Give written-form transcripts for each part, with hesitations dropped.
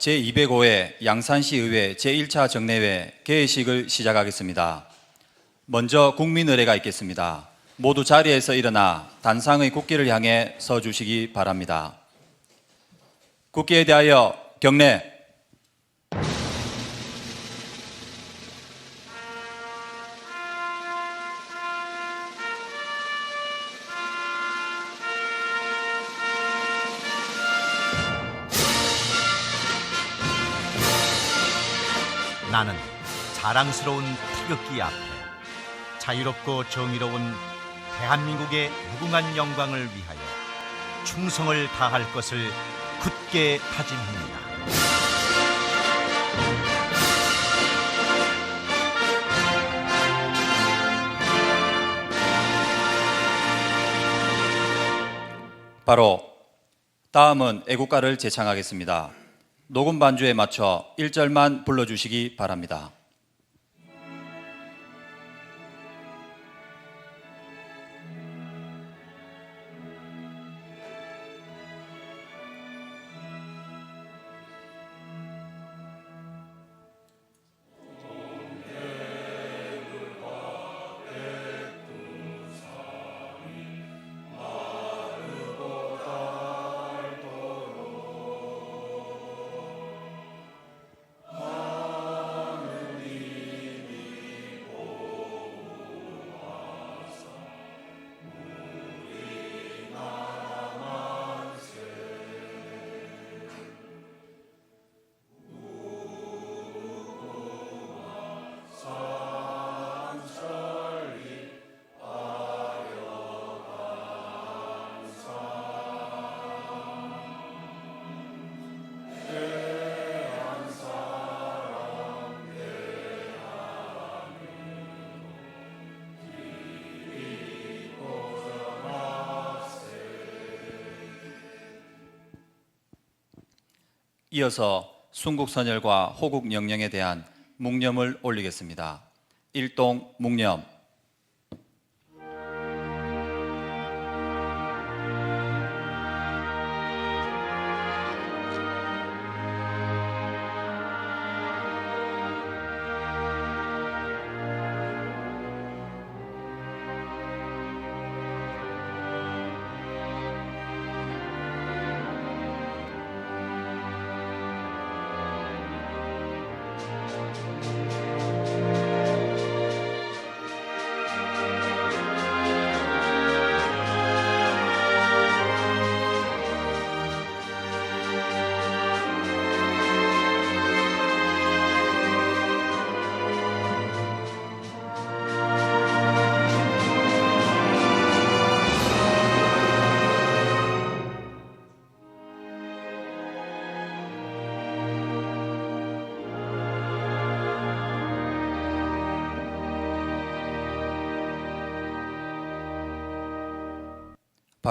제205회 양산시의회 제1차 정례회 개회식을 시작하겠습니다. 먼저 국민의례가 있겠습니다. 모두 자리에서 일어나 단상의 국기를 향해 서주시기 바랍니다. 국기에 대하여 경례. 나는 자랑스러운 태극기 앞에 자유롭고 정의로운 대한민국의 무궁한 영광을 위하여 충성을 다할 것을 굳게 다짐합니다. 바로 다음은 애국가를 제창하겠습니다. 녹음 반주에 맞춰 1절만 불러주시기 바랍니다. 이어서 순국선열과 호국영령에 대한 묵념을 올리겠습니다. 일동 묵념.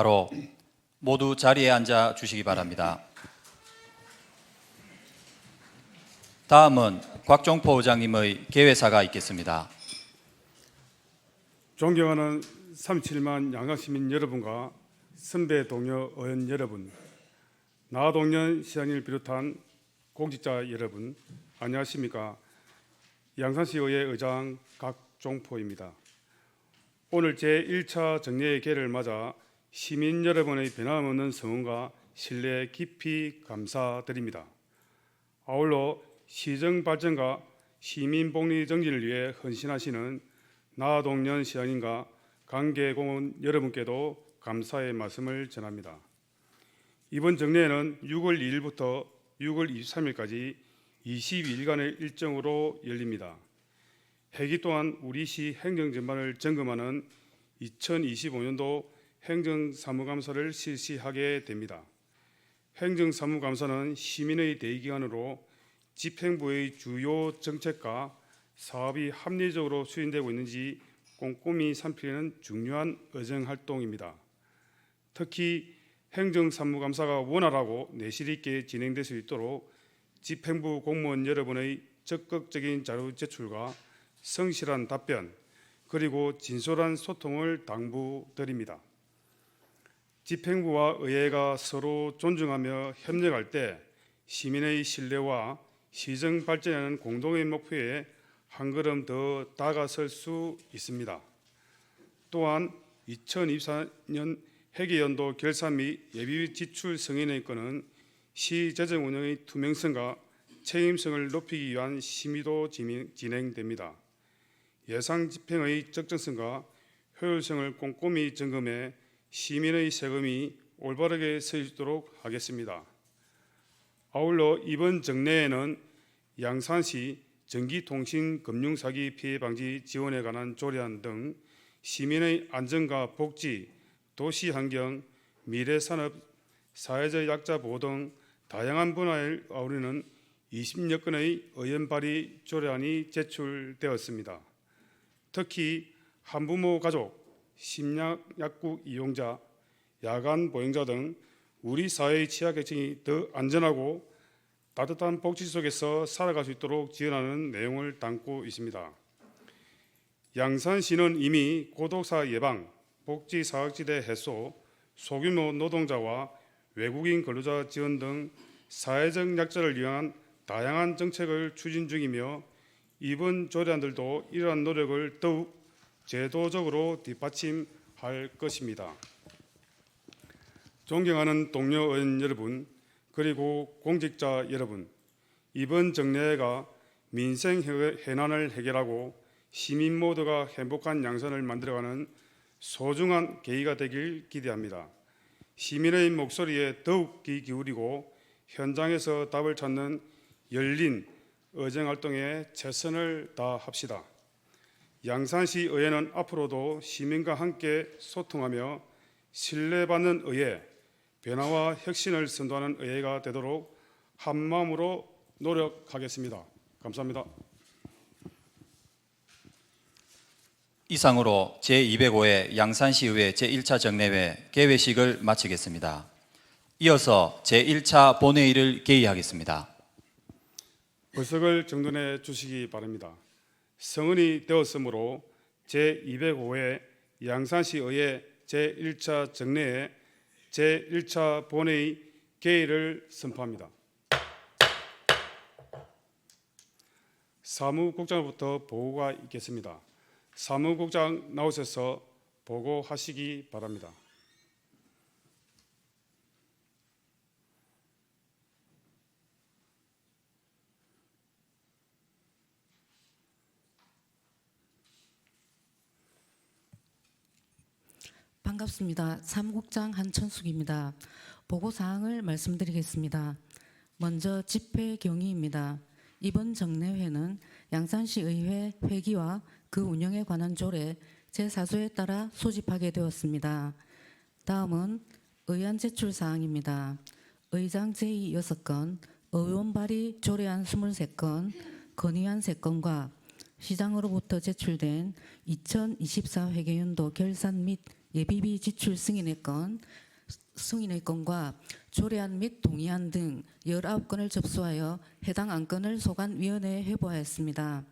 바로 모두 자리에 앉아 주시기 바랍니다. 다음은 곽종포 의장님의 개회사가 있겠습니다. 존경하는 37만 양강시민 여러분과 선배 동료 의원 여러분, 나동년 시장님을 비롯한 공직자 여러분, 안녕하십니까? 양산시의회 의장 곽종포입니다. 오늘 제1차 정례의 개를 맞아 시민 여러분의 변함없는 성원과 신뢰 깊이 감사드립니다. 아울러 시정 발전과 시민 복리 정진을 위해 헌신하시는 나동년 시장님과 관계공원 여러분께도 감사의 말씀을 전합니다. 이번 정례는 6월 2일부터 6월 23일까지 22일간의 일정으로 열립니다. 회기 동안 우리 시 행정 전반을 점검하는 2025년도 행정사무감사를 실시하게 됩니다. 행정사무감사는 시민의 대의기관으로 집행부의 주요 정책과 사업이 합리적으로 수행되고 있는지 꼼꼼히 살피는 중요한 의정활동입니다. 특히 행정사무감사가 원활하고 내실 있게 진행될 수 있도록 집행부 공무원 여러분의 적극적인 자료 제출과 성실한 답변 그리고 진솔한 소통을 당부드립니다. 집행부와 의회가 서로 존중하며 협력할 때 시민의 신뢰와 시정 발전하는 공동의 목표에 한 걸음 더 다가설 수 있습니다. 또한 2024년 회계연도 결산 및 예비 지출 승인의 건은 시 재정 운영의 투명성과 책임성을 높이기 위한 심의도 진행됩니다. 예상 집행의 적정성과 효율성을 꼼꼼히 점검해 시민의 세금이 올바르게 쓰이도록 하겠습니다. 아울러 이번 정례에는 양산시 전기통신금융사기 피해 방지 지원에 관한 조례안 등 시민의 안전과 복지, 도시환경, 미래산업, 사회적 약자 보호 등 다양한 분야를 아우르는 20여 건의 의원 발의 조례안이 제출되었습니다. 특히 한부모 가족, 심야약국 이용자, 야간 보행자 등 우리 사회의 취약계층이 더 안전하고 따뜻한 복지 속에서 살아갈 수 있도록 지원하는 내용을 담고 있습니다. 양산시는 이미 고독사 예방, 복지 사각지대 해소, 소규모 노동자와 외국인 근로자 지원 등 사회적 약자를 위한 다양한 정책을 추진 중이며 이번 조례안들도 이러한 노력을 더욱 제도적으로 뒷받침할 것입니다. 존경하는 동료 의원 여러분, 그리고 공직자 여러분, 이번 정례회가 민생 해난을 해결하고 시민 모두가 행복한 양산을 만들어가는 소중한 계기가 되길 기대합니다. 시민의 목소리에 더욱 귀 기울이고 현장에서 답을 찾는 열린 의정활동에 최선을 다합시다. 양산시 의회는 앞으로도 시민과 함께 소통하며 신뢰받는 의회, 변화와 혁신을 선도하는 의회가 되도록 한마음으로 노력하겠습니다. 감사합니다. 이상으로 제205회 양산시의회 제1차 정례회 개회식을 마치겠습니다. 이어서 제1차 본회의를 개의하겠습니다. 의석을 정돈해 주시기 바랍니다. 성은이 되었으므로 제205회 양산시의회 제1차 정례회 제1차 본회의 개의를 선포합니다. 사무국장으로부터 보고가 있겠습니다. 사무국장 나오셔서 보고하시기 바랍니다. 반갑습니다. 사무국장 한천숙입니다. 보고사항을 말씀드리겠습니다. 먼저 집회 경위입니다. 이번 정례회는 양산시의회 회기와 그 운영에 관한 조례 제4조에 따라 소집하게 되었습니다. 다음은 의안 제출 사항입니다. 의장 제의 6건, 의원 발의 조례안 23건, 건의안 3건과 시장으로부터 제출된 2024 회계연도 결산 및 예비비 지출 승인의 건과 조례안 및 동의안 등 19건을 접수하여 해당 안건을 소관위원회에 회부하였습니다.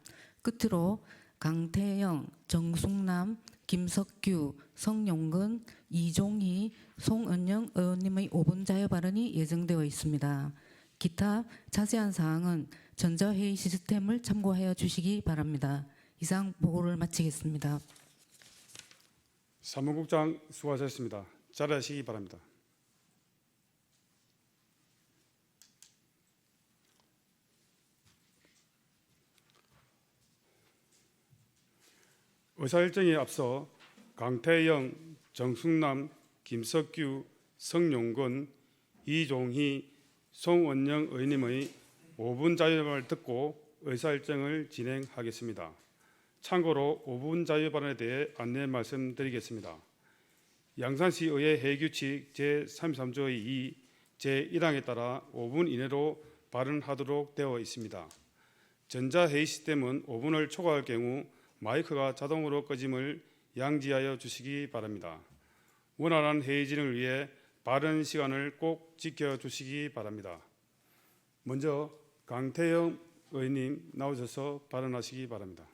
끝으로 강태영, 정숙남, 김석규, 성용근, 이종희, 송은영 의원님의 5분 자유 발언이 예정되어 있습니다. 기타 자세한 사항은 전자회의 시스템을 참고하여 주시기 바랍니다. 이상 보고를 마치겠습니다. 사무국장 수고하셨습니다. 자리하시기 바랍니다. 의사일정에 앞서 강태영, 정숙남, 김석규, 성용근, 이종희, 송원영 의원님의 5분 자유발언을 듣고 의사일정을 진행하겠습니다. 참고로 5분 자유발언에 대해 안내 말씀드리겠습니다. 양산시의회 회의규칙 제33조의 2 제1항에 따라 5분 이내로 발언하도록 되어 있습니다. 전자회의 시스템은 5분을 초과할 경우 마이크가 자동으로 꺼짐을 양지하여 주시기 바랍니다. 원활한 회의 진행을 위해 발언 시간을 꼭 지켜주시기 바랍니다. 먼저 강태영 의원님 나오셔서 발언하시기 바랍니다.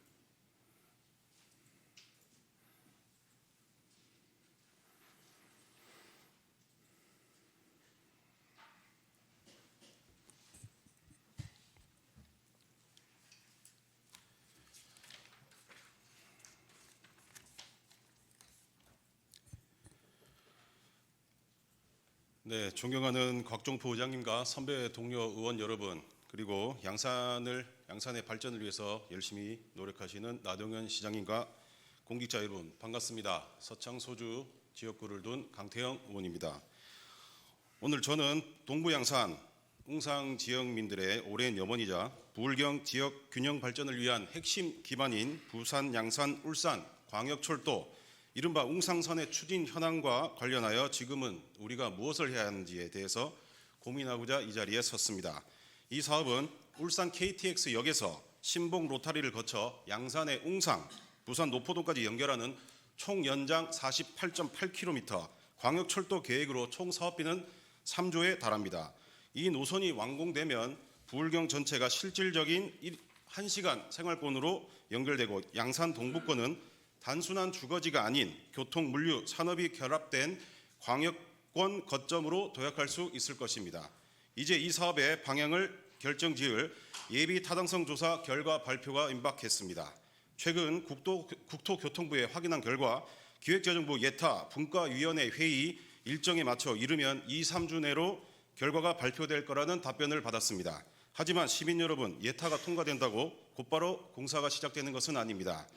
네, 존경하는 곽종포 의장님과 선배 동료 의원 여러분, 그리고 양산의 발전을 위해서 열심히 노력하시는 나동현 시장님과 공직자 여러분 반갑습니다. 서창 소주 지역구를 둔 강태영 의원입니다. 오늘 저는 동부 양산 웅상 지역민들의 오랜 염원이자 부울경 지역 균형 발전을 위한 핵심 기반인 부산, 양산, 울산 광역철도 이른바 웅상선의 추진 현황과 관련하여 지금은 우리가 무엇을 해야 하는지에 대해서 고민하고자 이 자리에 섰습니다. 이 사업은 울산 KTX역에서 신봉 로타리를 거쳐 양산의 웅상, 부산 노포동까지 연결하는 총 연장 48.8km 광역철도 계획으로 총 사업비는 3조에 달합니다. 이 노선이 완공되면 부울경 전체가 실질적인 1시간 생활권으로 연결되고 양산 동부권은 단순한 주거지가 아닌 교통, 물류, 산업이 결합된 광역권 거점으로 도약할 수 있을 것입니다. 이제 이 사업의 방향을 결정지을 예비 타당성 조사 결과 발표가 임박했습니다. 최근 국토교통부에 확인한 결과 기획재정부 예타 분과위원회 회의 일정에 맞춰 이르면 2-3주 내로 결과가 발표될 거라는 답변을 받았습니다. 하지만 시민 여러분, 예타가 통과된다고 곧바로 공사가 시작되는 것은 아닙니다.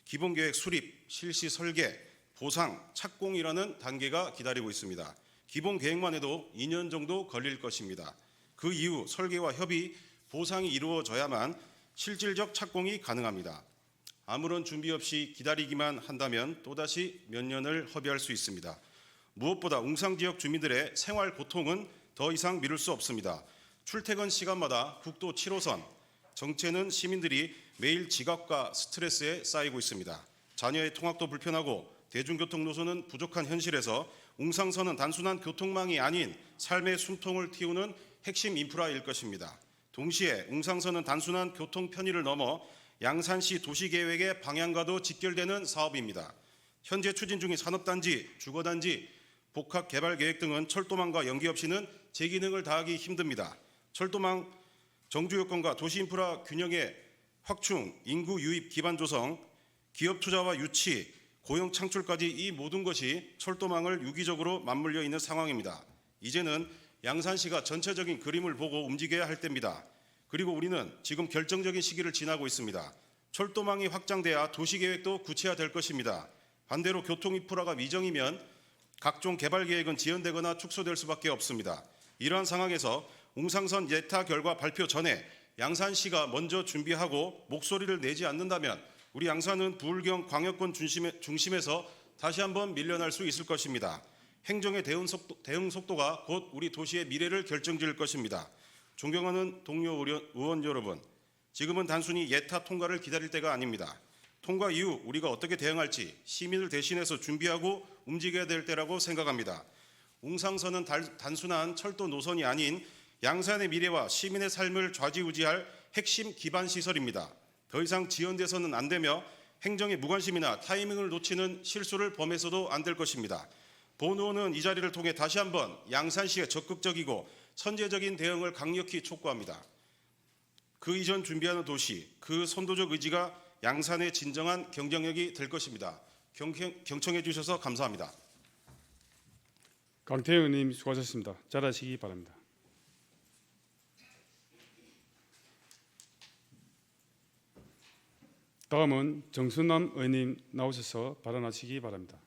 기본계획 수립, 실시 설계, 보상, 착공이라는 단계가 기다리고 있습니다. 기본 계획만 해도 2년 정도 걸릴 것입니다. 그 이후 설계와 협의, 보상이 이루어져야만 실질적 착공이 가능합니다. 아무런 준비 없이 기다리기만 한다면 또다시 몇 년을 허비할 수 있습니다. 무엇보다 웅상 지역 주민들의 생활 고통은 더 이상 미룰 수 없습니다. 출퇴근 시간마다 국도 7호선, 정체는 시민들이 매일 지각과 스트레스에 쌓이고 있습니다. 자녀의 통학도 불편하고 대중교통 노선은 부족한 현실에서 웅상선은 단순한 교통망이 아닌 삶의 숨통을 틔우는 핵심 인프라일 것입니다. 동시에 웅상선은 단순한 교통 편의를 넘어 양산시 도시계획의 방향과도 직결되는 사업입니다. 현재 추진 중인 산업단지, 주거단지, 복합개발계획 등은 철도망과 연계 없이는 제 기능을 다하기 힘듭니다. 철도망 정주여건과 도시인프라 균형의 확충, 인구 유입 기반 조성, 기업 투자와 유치, 고용 창출까지 이 모든 것이 철도망을 유기적으로 맞물려 있는 상황입니다. 이제는 양산시가 전체적인 그림을 보고 움직여야 할 때입니다. 그리고 우리는 지금 결정적인 시기를 지나고 있습니다. 철도망이 확장돼야 도시계획도 구체화될 것입니다. 반대로 교통인프라가 미정이면 각종 개발계획은 지연되거나 축소될 수밖에 없습니다. 이러한 상황에서 웅상선 예타 결과 발표 전에 양산시가 먼저 준비하고 목소리를 내지 않는다면 우리 양산은 부울경 광역권 중심에서 다시 한번 밀려날 수 있을 것입니다. 행정의 대응 속도가 곧 우리 도시의 미래를 결정지을 것입니다. 존경하는 동료 의원 여러분, 지금은 단순히 예타 통과를 기다릴 때가 아닙니다. 통과 이후 우리가 어떻게 대응할지 시민을 대신해서 준비하고 움직여야 될 때라고 생각합니다. 웅상선은 단순한 철도 노선이 아닌 양산의 미래와 시민의 삶을 좌지우지할 핵심 기반 시설입니다. 더 이상 지연돼서는 안 되며 행정의 무관심이나 타이밍을 놓치는 실수를 범해서도 안 될 것입니다. 본 의원은 이 자리를 통해 다시 한번 양산시의 적극적이고 선제적인 대응을 강력히 촉구합니다. 그 이전 준비하는 도시, 그 선도적 의지가 양산의 진정한 경쟁력이 될 것입니다. 경청해 주셔서 감사합니다. 강태영 의원님 수고하셨습니다. 잘하시기 바랍니다. 다음은 정순남 의원님 나오셔서 발언하시기 바랍니다.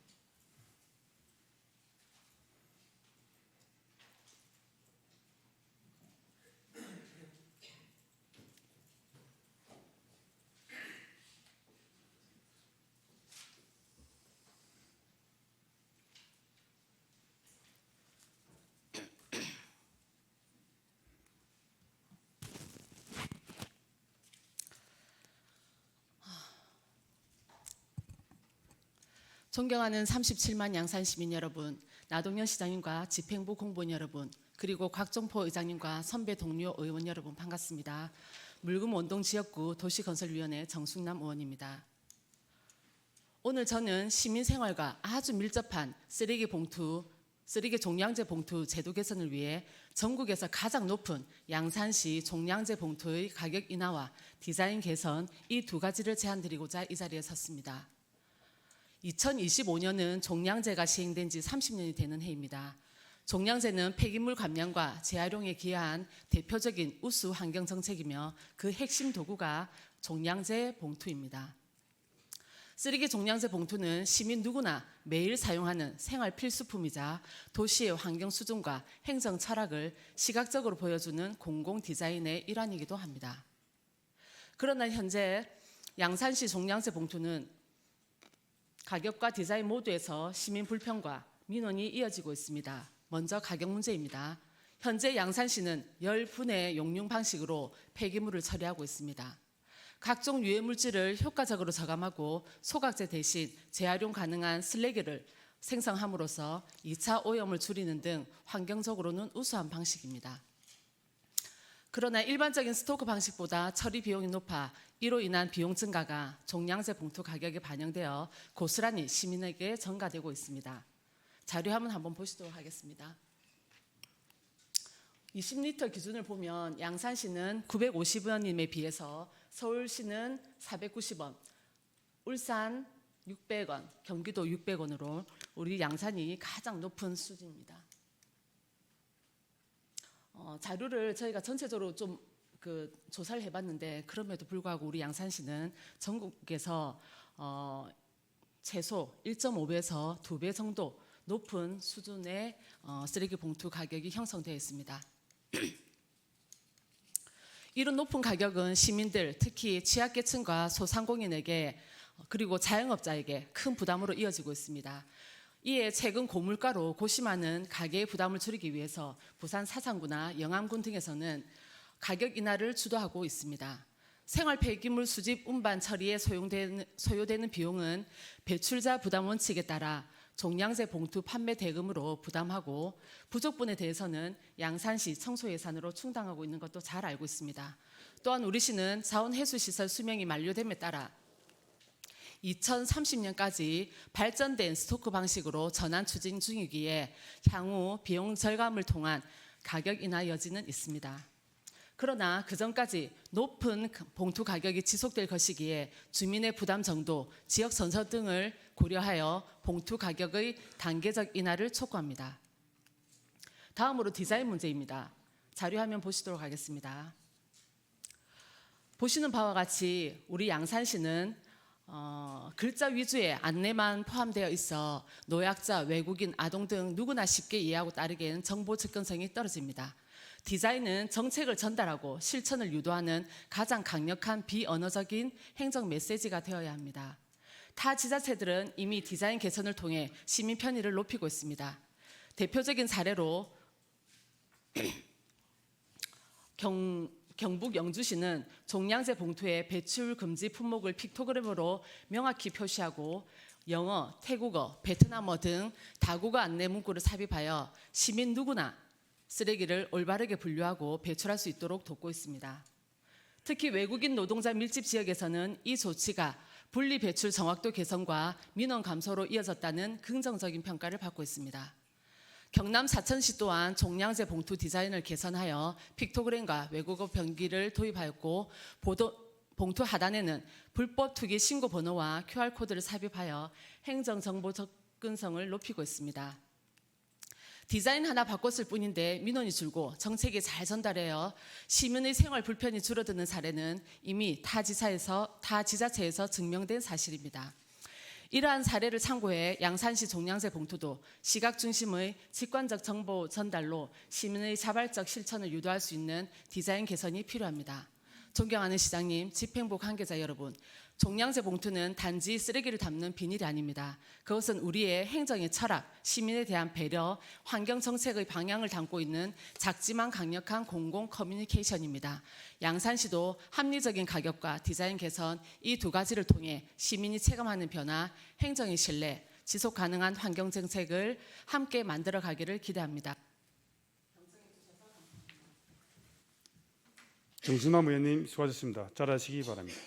존경하는 37만 양산 시민 여러분, 나동현 시장님과 집행부 공무원 여러분, 그리고 곽종포 의장님과 선배 동료 의원 여러분 반갑습니다. 물금 원동 지역구 도시건설위원회 정숙남 의원입니다. 오늘 저는 시민 생활과 아주 밀접한 쓰레기 종량제 봉투 제도 개선을 위해 전국에서 가장 높은 양산시 종량제 봉투의 가격 인하와 디자인 개선 이 두 가지를 제안드리고자 이 자리에 섰습니다. 2025년은 종량제가 시행된 지 30년이 되는 해입니다. 종량제는 폐기물 감량과 재활용에 기여한 대표적인 우수 환경 정책이며 그 핵심 도구가 종량제 봉투입니다. 쓰레기 종량제 봉투는 시민 누구나 매일 사용하는 생활 필수품이자 도시의 환경 수준과 행정 철학을 시각적으로 보여주는 공공 디자인의 일환이기도 합니다. 그러나 현재 양산시 종량제 봉투는 가격과 디자인 모두에서 시민 불평과 민원이 이어지고 있습니다. 먼저 가격 문제입니다. 현재 양산시는 10분의 용융 방식으로 폐기물을 처리하고 있습니다. 각종 유해 물질을 효과적으로 저감하고 소각제 대신 재활용 가능한 슬래기를 생성함으로써 2차 오염을 줄이는 등 환경적으로는 우수한 방식입니다. 그러나 일반적인 스토크 방식보다 처리 비용이 높아 이로 인한 비용 증가가 종량제 봉투 가격에 반영되어 고스란히 시민에게 전가되고 있습니다. 자료화면 한번 보시도록 하겠습니다. 20리터 기준을 보면 양산시는 950원임에 비해서 서울시는 490원, 울산 600원, 경기도 600원으로 우리 양산이 가장 높은 수준입니다. 자료를 저희가 전체적으로 좀 조사를 해봤는데 그럼에도 불구하고 우리 양산시는 전국에서 최소 1.5배에서 2배 정도 높은 수준의 쓰레기 봉투 가격이 형성되어 있습니다. 이런 높은 가격은 시민들, 특히 취약계층과 소상공인에게 그리고 자영업자에게 큰 부담으로 이어지고 있습니다. 이에 최근 고물가로 고심하는 가계의 부담을 줄이기 위해서 부산 사상구나 영암군 등에서는 가격 인하를 주도하고 있습니다. 생활 폐기물 수집 운반 처리에 소요되는 비용은 배출자 부담 원칙에 따라 종량제 봉투 판매 대금으로 부담하고 부족분에 대해서는 양산시 청소 예산으로 충당하고 있는 것도 잘 알고 있습니다. 또한 우리 시는 자원해수시설 수명이 만료됨에 따라 2030년까지 발전된 스토크 방식으로 전환 추진 중이기에 향후 비용 절감을 통한 가격 인하 여지는 있습니다. 그러나 그전까지 높은 봉투 가격이 지속될 것이기에 주민의 부담 정도, 지역 전선 등을 고려하여 봉투 가격의 단계적 인하를 촉구합니다. 다음으로 디자인 문제입니다. 자료화면 보시도록 하겠습니다. 보시는 바와 같이 우리 양산시는 글자 위주의 안내만 포함되어 있어 노약자, 외국인, 아동 등 누구나 쉽게 이해하고 따르기에는 정보 접근성이 떨어집니다. 디자인은 정책을 전달하고 실천을 유도하는 가장 강력한 비언어적인 행정 메시지가 되어야 합니다. 타 지자체들은 이미 디자인 개선을 통해 시민 편의를 높이고 있습니다. 대표적인 사례로 경북 영주시는 종량제 봉투에 배출 금지 품목을 픽토그램으로 명확히 표시하고 영어, 태국어, 베트남어 등 다국어 안내 문구를 삽입하여 시민 누구나 쓰레기를 올바르게 분류하고 배출할 수 있도록 돕고 있습니다. 특히 외국인 노동자 밀집 지역에서는 이 조치가 분리 배출 정확도 개선과 민원 감소로 이어졌다는 긍정적인 평가를 받고 있습니다. 경남 사천시 또한 종량제 봉투 디자인을 개선하여 픽토그램과 외국어 병기를 도입하였고 봉투 하단에는 불법 투기 신고 번호와 QR코드를 삽입하여 행정정보 접근성을 높이고 있습니다. 디자인 하나 바꿨을 뿐인데 민원이 줄고 정책이 잘 전달되어 시민의 생활 불편이 줄어드는 사례는 이미 타 지자체에서 증명된 사실입니다. 이러한 사례를 참고해 양산시 종량제 봉투도 시각 중심의 직관적 정보 전달로 시민의 자발적 실천을 유도할 수 있는 디자인 개선이 필요합니다. 존경하는 시장님, 집행부 관계자 여러분, 종량제 봉투는 단지 쓰레기를 담는 비닐이 아닙니다. 그것은 우리의 행정의 철학, 시민에 대한 배려, 환경 정책의 방향을 담고 있는 작지만 강력한 공공 커뮤니케이션입니다. 양산시도 합리적인 가격과 디자인 개선 이 두 가지를 통해 시민이 체감하는 변화, 행정의 신뢰, 지속 가능한 환경 정책을 함께 만들어 가기를 기대합니다. 정순남 의원님 수고하셨습니다. 잘하시기 바랍니다.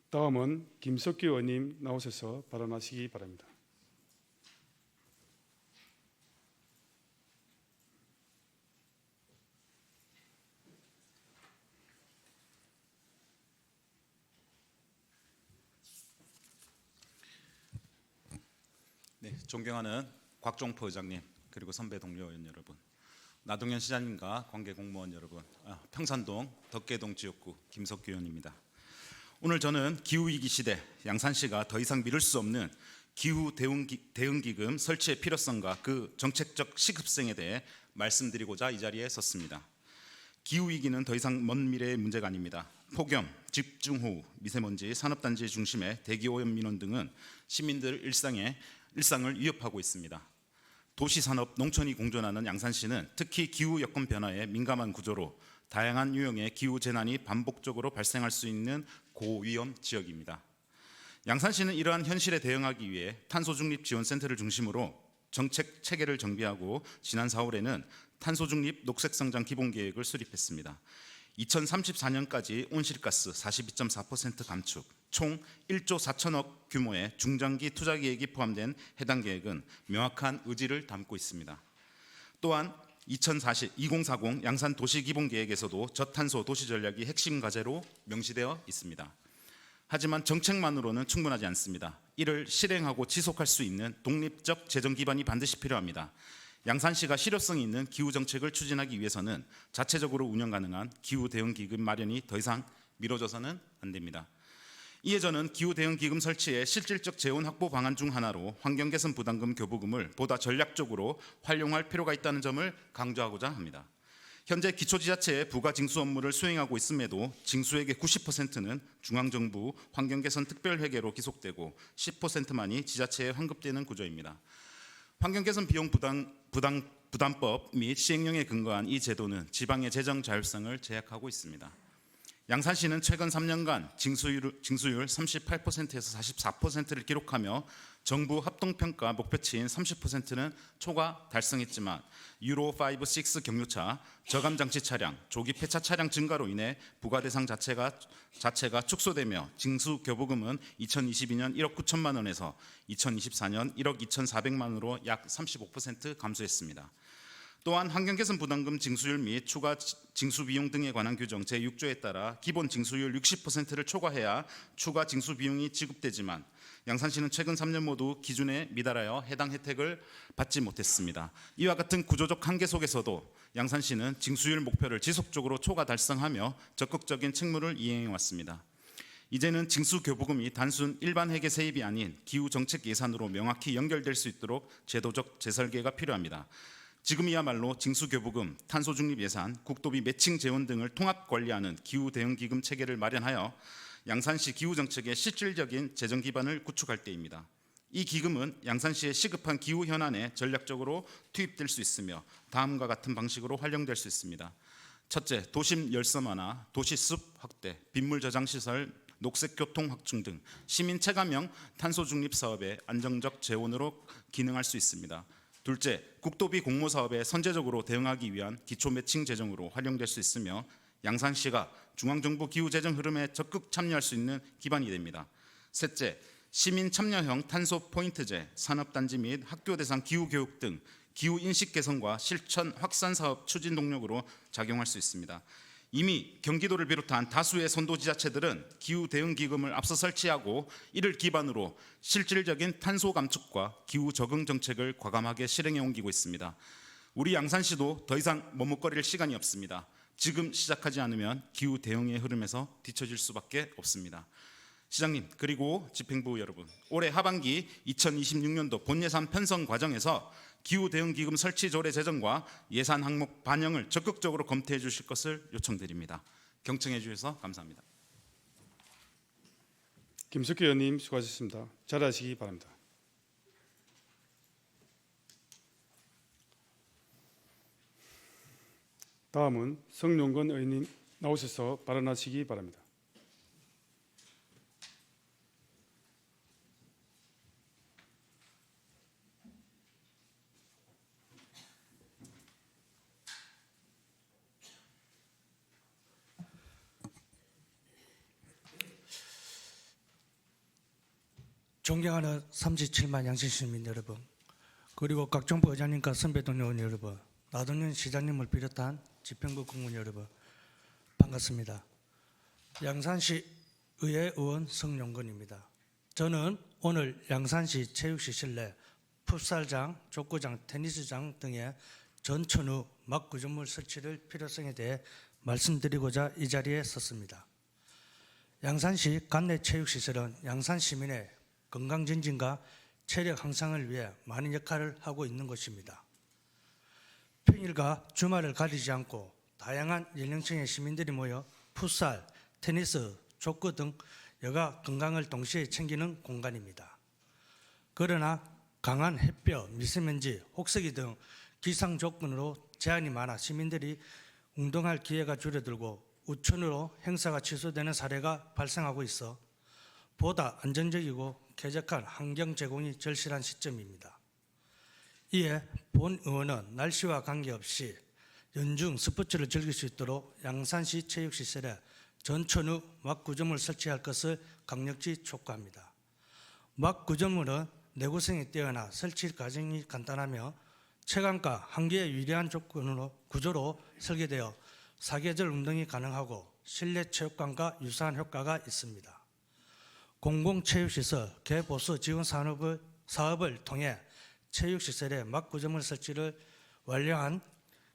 다음은 김석기 의원님 나오셔서 발언하시기 바랍니다. 존경하는 곽종포 의장님, 그리고 선배 동료 의원 여러분, 나동현 시장님과 관계 공무원 여러분, 평산동 덕계동 지역구 김석규 의원입니다. 오늘 저는 기후위기 시대 양산시가 더 이상 미룰 수 없는 기후 대응기금 설치의 필요성과 그 정책적 시급성에 대해 말씀드리고자 이 자리에 섰습니다. 기후위기는 더 이상 먼 미래의 문제가 아닙니다. 폭염, 집중호우, 미세먼지, 산업단지 중심의 대기오염 민원 등은 시민들 일상을 위협하고 있습니다. 도시산업, 농촌이 공존하는 양산시는 특히 기후 여건 변화에 민감한 구조로 다양한 유형의 기후 재난이 반복적으로 발생할 수 있는 고위험 지역입니다. 양산시는 이러한 현실에 대응하기 위해 탄소중립지원센터를 중심으로 정책 체계를 정비하고 지난 4월에는 탄소중립 녹색성장 기본계획을 수립했습니다. 2034년까지 온실가스 42.4% 감축, 총 1조 4천억 규모의 중장기 투자 계획이 포함된 해당 계획은 명확한 의지를 담고 있습니다. 또한 2040 양산 도시기본계획에서도 저탄소 도시 전략이 핵심 과제로 명시되어 있습니다. 하지만 정책만으로는 충분하지 않습니다. 이를 실행하고 지속할 수 있는 독립적 재정 기반이 반드시 필요합니다. 양산시가 실효성 있는 기후 정책을 추진하기 위해서는 자체적으로 운영 가능한 기후 대응 기금 마련이 더 이상 미뤄져서는 안 됩니다. 이에 저는 기후 대응 기금 설치의 실질적 재원 확보 방안 중 하나로 환경 개선 부담금 교부금을 보다 전략적으로 활용할 필요가 있다는 점을 강조하고자 합니다. 현재 기초지자체의 부가 징수 업무를 수행하고 있음에도 징수액의 90%는 중앙정부 환경개선 특별회계로 기속되고 10%만이 지자체에 환급되는 구조입니다. 환경개선 비용 부담법 및 시행령에 근거한 이 제도는 지방의 재정 자율성을 제약하고 있습니다. 양산시는 최근 3년간 징수율 38%에서 44%를 기록하며 정부 합동평가 목표치인 30%는 초과 달성했지만 유로 5, 6 경유차, 저감장치 차량, 조기 폐차 차량 증가로 인해 부과 대상 자체가 축소되며 징수 교부금은 2022년 1억 9천만 원에서 2024년 1억 2,400만 원으로 약 35% 감소했습니다. 또한 환경개선 부담금 징수율 및 추가 징수 비용 등에 관한 규정 제6조에 따라 기본 징수율 60%를 초과해야 추가 징수 비용이 지급되지만 양산시는 최근 3년 모두 기준에 미달하여 해당 혜택을 받지 못했습니다. 이와 같은 구조적 한계 속에서도 양산시는 징수율 목표를 지속적으로 초과 달성하며 적극적인 책무를 이행해 왔습니다. 이제는 징수교부금이 단순 일반 회계 세입이 아닌 기후 정책 예산으로 명확히 연결될 수 있도록 제도적 재설계가 필요합니다. 지금이야말로 징수교부금, 탄소중립예산, 국도비 매칭 재원 등을 통합 관리하는 기후대응기금 체계를 마련하여 양산시 기후정책의 실질적인 재정 기반을 구축할 때입니다. 이 기금은 양산시의 시급한 기후 현안에 전략적으로 투입될 수 있으며 다음과 같은 방식으로 활용될 수 있습니다. 첫째, 도심 열섬화나 도시숲 확대, 빗물 저장 시설, 녹색교통 확충 등 시민 체감형 탄소중립 사업의 안정적 재원으로 기능할 수 있습니다. 둘째, 국도비 공모 사업에 선제적으로 대응하기 위한 기초 매칭 재정으로 활용될 수 있으며 양산시가 중앙정부 기후 재정 흐름에 적극 참여할 수 있는 기반이 됩니다. 셋째, 시민 참여형 탄소 포인트제, 산업단지 및 학교 대상 기후 교육 등 기후 인식 개선과 실천 확산 사업 추진 동력으로 작용할 수 있습니다. 이미 경기도를 비롯한 다수의 선도 지자체들은 기후 대응 기금을 앞서 설치하고 이를 기반으로 실질적인 탄소 감축과 기후 적응 정책을 과감하게 실행해 옮기고 있습니다. 우리 양산시도 더 이상 머뭇거릴 시간이 없습니다. 지금 시작하지 않으면 기후 대응의 흐름에서 뒤처질 수밖에 없습니다. 시장님 그리고 집행부 여러분, 올해 하반기 2026년도 본예산 편성 과정에서 기후 대응 기금 설치 조례 제정과 예산 항목 반영을 적극적으로 검토해 주실 것을 요청드립니다. 경청해 주셔서 감사합니다. 김석규 의원님 수고하셨습니다. 자리하시기 바랍니다. 다음은 성룡건 의원님 나오셔서 발언하시기 바랍니다. 존경하는 37만 양신시민 여러분, 그리고 곽종포 의장님과 선배 동료 의원 여러분, 나동현 시장님을 비롯한 집행부 공무원 여러분, 반갑습니다. 양산시 의회 의원 성룡건입니다. 저는 오늘 양산시 체육시 실내 풋살장, 족구장, 테니스장 등의 전천후 막 구조물 설치를 필요성에 대해 말씀드리고자 이 자리에 섰습니다. 양산시 관내 체육시설은 양산 시민의 건강 증진과 체력 향상을 위해 많은 역할을 하고 있는 곳입니다. 평일과 주말을 가리지 않고 다양한 연령층의 시민들이 모여 풋살, 테니스, 족구 등 여가 건강을 동시에 챙기는 공간입니다. 그러나 강한 햇볕, 미세먼지, 혹서기 등 기상 조건으로 제한이 많아 시민들이 운동할 기회가 줄어들고 우천으로 행사가 취소되는 사례가 발생하고 있어 보다 안정적이고 쾌적한 환경 제공이 절실한 시점입니다. 이에 본 의원은 날씨와 관계없이 연중 스포츠를 즐길 수 있도록 양산시 체육시설에 전천후 막 구조물 설치할 것을 강력히 촉구합니다. 막 구조물은 내구성이 뛰어나 설치 과정이 간단하며 체감과 환기에 유리한 구조로 설계되어 사계절 운동이 가능하고 실내 체육관과 유사한 효과가 있습니다. 공공체육시설 개보수 지원 사업을 통해 체육시설에 막 구조물 설치를 완료한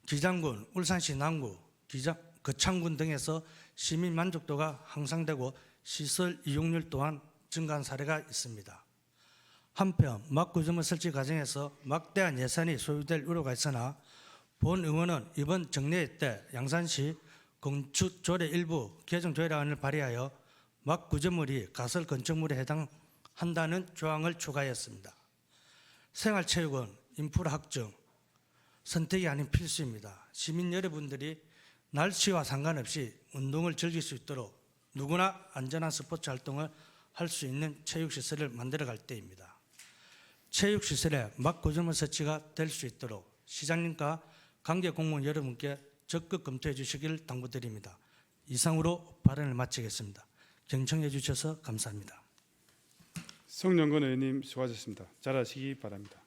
기장군, 울산시 남구, 거창군 등에서 시민 만족도가 향상되고 시설 이용률 또한 증가한 사례가 있습니다. 한편 막 구조물 설치 과정에서 막대한 예산이 소요될 우려가 있으나 본 의원은 이번 정례회 때 양산시 건축조례 일부 개정 조례안을 발의하여 막 구조물이 가설 건축물에 해당한다는 조항을 추가했습니다. 생활체육은 인프라 확정, 선택이 아닌 필수입니다. 시민 여러분들이 날씨와 상관없이 운동을 즐길 수 있도록 누구나 안전한 스포츠 활동을 할 수 있는 체육시설을 만들어갈 때입니다. 체육시설에 막 구조물 설치가 될 수 있도록 시장님과 관계 공무원 여러분께 적극 검토해 주시길 당부드립니다. 이상으로 발언을 마치겠습니다. 경청해 주셔서 감사합니다. 성영건 의원님 수고하셨습니다. 잘하시기 바랍니다.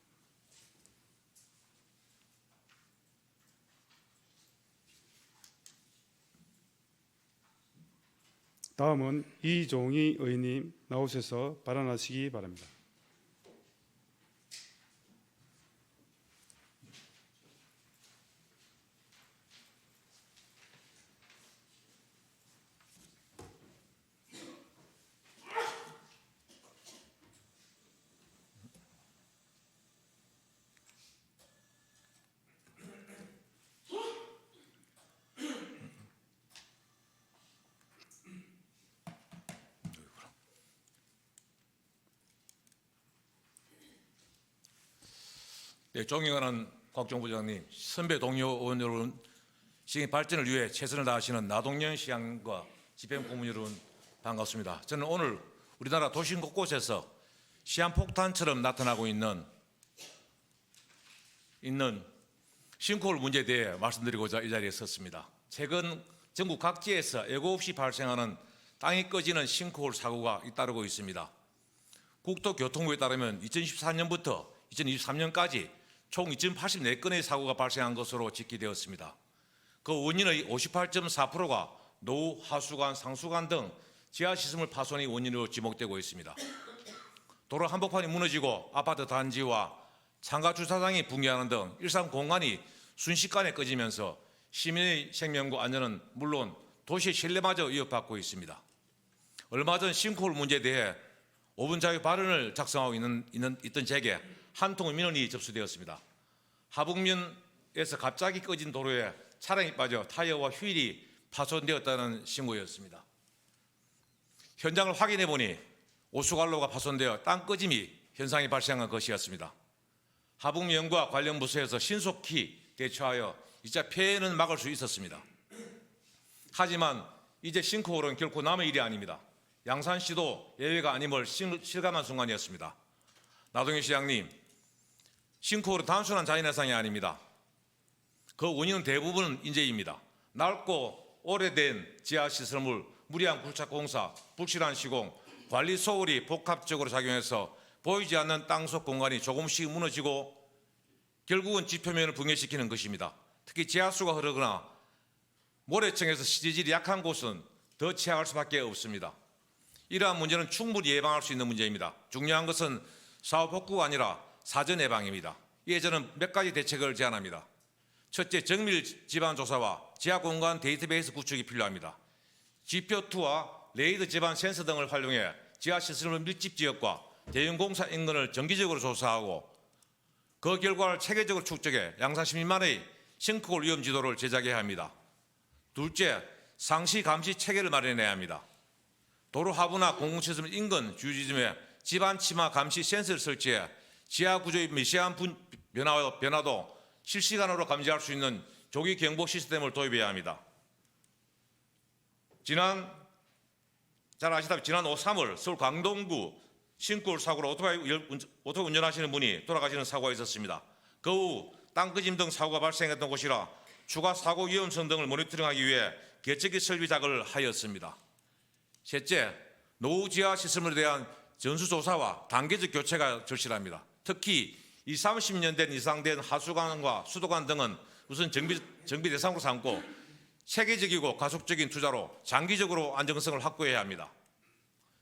다음은 이종희 의원님 나오셔서 발언하시기 바랍니다. 네, 존경하는 곽종 부장님, 선배 동료 의원 여러분, 시의 발전을 위해 최선을 다하시는 나동현 시장과 집행고문 여러분 반갑습니다. 저는 오늘 우리나라 도심 곳곳에서 시한폭탄처럼 나타나고 있는 싱크홀 문제에 대해 말씀드리고자 이 자리에 섰습니다. 최근 전국 각지에서 예고 없이 발생하는 땅이 꺼지는 싱크홀 사고가 잇따르고 있습니다. 국토교통부에 따르면 2014년부터 2023년까지 총 2,084건의 사고가 발생한 것으로 집계되었습니다. 그 원인의 58.4%가 노후, 하수관, 상수관 등 지하시설 파손이 원인으로 지목되고 있습니다. 도로 한복판이 무너지고 아파트 단지와 상가 주차장이 붕괴하는 등 일상 공간이 순식간에 꺼지면서 시민의 생명과 안전은 물론 도시의 신뢰마저 위협받고 있습니다. 얼마 전 싱크홀 문제에 대해 5분 자유 발언을 작성하고 있던 제게 한 통의 민원이 접수되었습니다. 하북면에서 갑자기 꺼진 도로에 차량이 빠져 타이어와 휠이 파손되었다는 신고였습니다. 현장을 확인해 보니 오수관로가 파손되어 땅 꺼짐이 현상이 발생한 것이었습니다. 하북면과 관련 부서에서 신속히 대처하여 이자 피해는 막을 수 있었습니다. 하지만 이제 싱크홀은 결코 남의 일이 아닙니다. 양산시도 예외가 아님을 실감한 순간이었습니다. 나동현 시장님, 싱크홀은 단순한 자연현상이 아닙니다. 그 원인은 대부분은 인재입니다. 넓고 오래된 지하시설물, 무리한 굴착공사, 불실한 시공, 관리 소홀이 복합적으로 작용해서 보이지 않는 땅속 공간이 조금씩 무너지고 결국은 지표면을 붕괴시키는 것입니다. 특히 지하수가 흐르거나 모래층에서 시질이 약한 곳은 더 취약할 수밖에 없습니다. 이러한 문제는 충분히 예방할 수 있는 문제입니다. 중요한 것은 사후 복구가 아니라 사전 예방입니다. 이에 저는 몇 가지 대책을 제안합니다. 첫째, 정밀 지반 조사와 지하 공간 데이터베이스 구축이 필요합니다. 지표2와 레이더 지반 센서 등을 활용해 지하 시설 밀집 지역과 대형 공사 인근을 정기적으로 조사하고 그 결과를 체계적으로 축적해 양산 시민만의 싱크홀 위험 지도를 제작해야 합니다. 둘째, 상시 감시 체계를 마련해야 합니다. 도로 하부나 공공시설 인근 주요지점에 지반 침하 감시 센서를 설치해 지하 구조의 미세한 변화도 실시간으로 감지할 수 있는 조기 경보 시스템을 도입해야 합니다. 잘 아시다시피 지난 3월 서울 강동구 싱크홀 사고로 오토바이 운전하시는 분이 돌아가시는 사고가 있었습니다. 그 후 땅끄짐 등 사고가 발생했던 곳이라 추가 사고 위험성 등을 모니터링하기 위해 개척기 설비 작업을 하였습니다. 셋째, 노후 지하 시설물에 대한 전수조사와 단계적 교체가 절실합니다. 특히 30년 된 이상 된 하수관과 수도관 등은 우선 정비 대상으로 삼고 체계적이고 가속적인 투자로 장기적으로 안정성을 확보해야 합니다.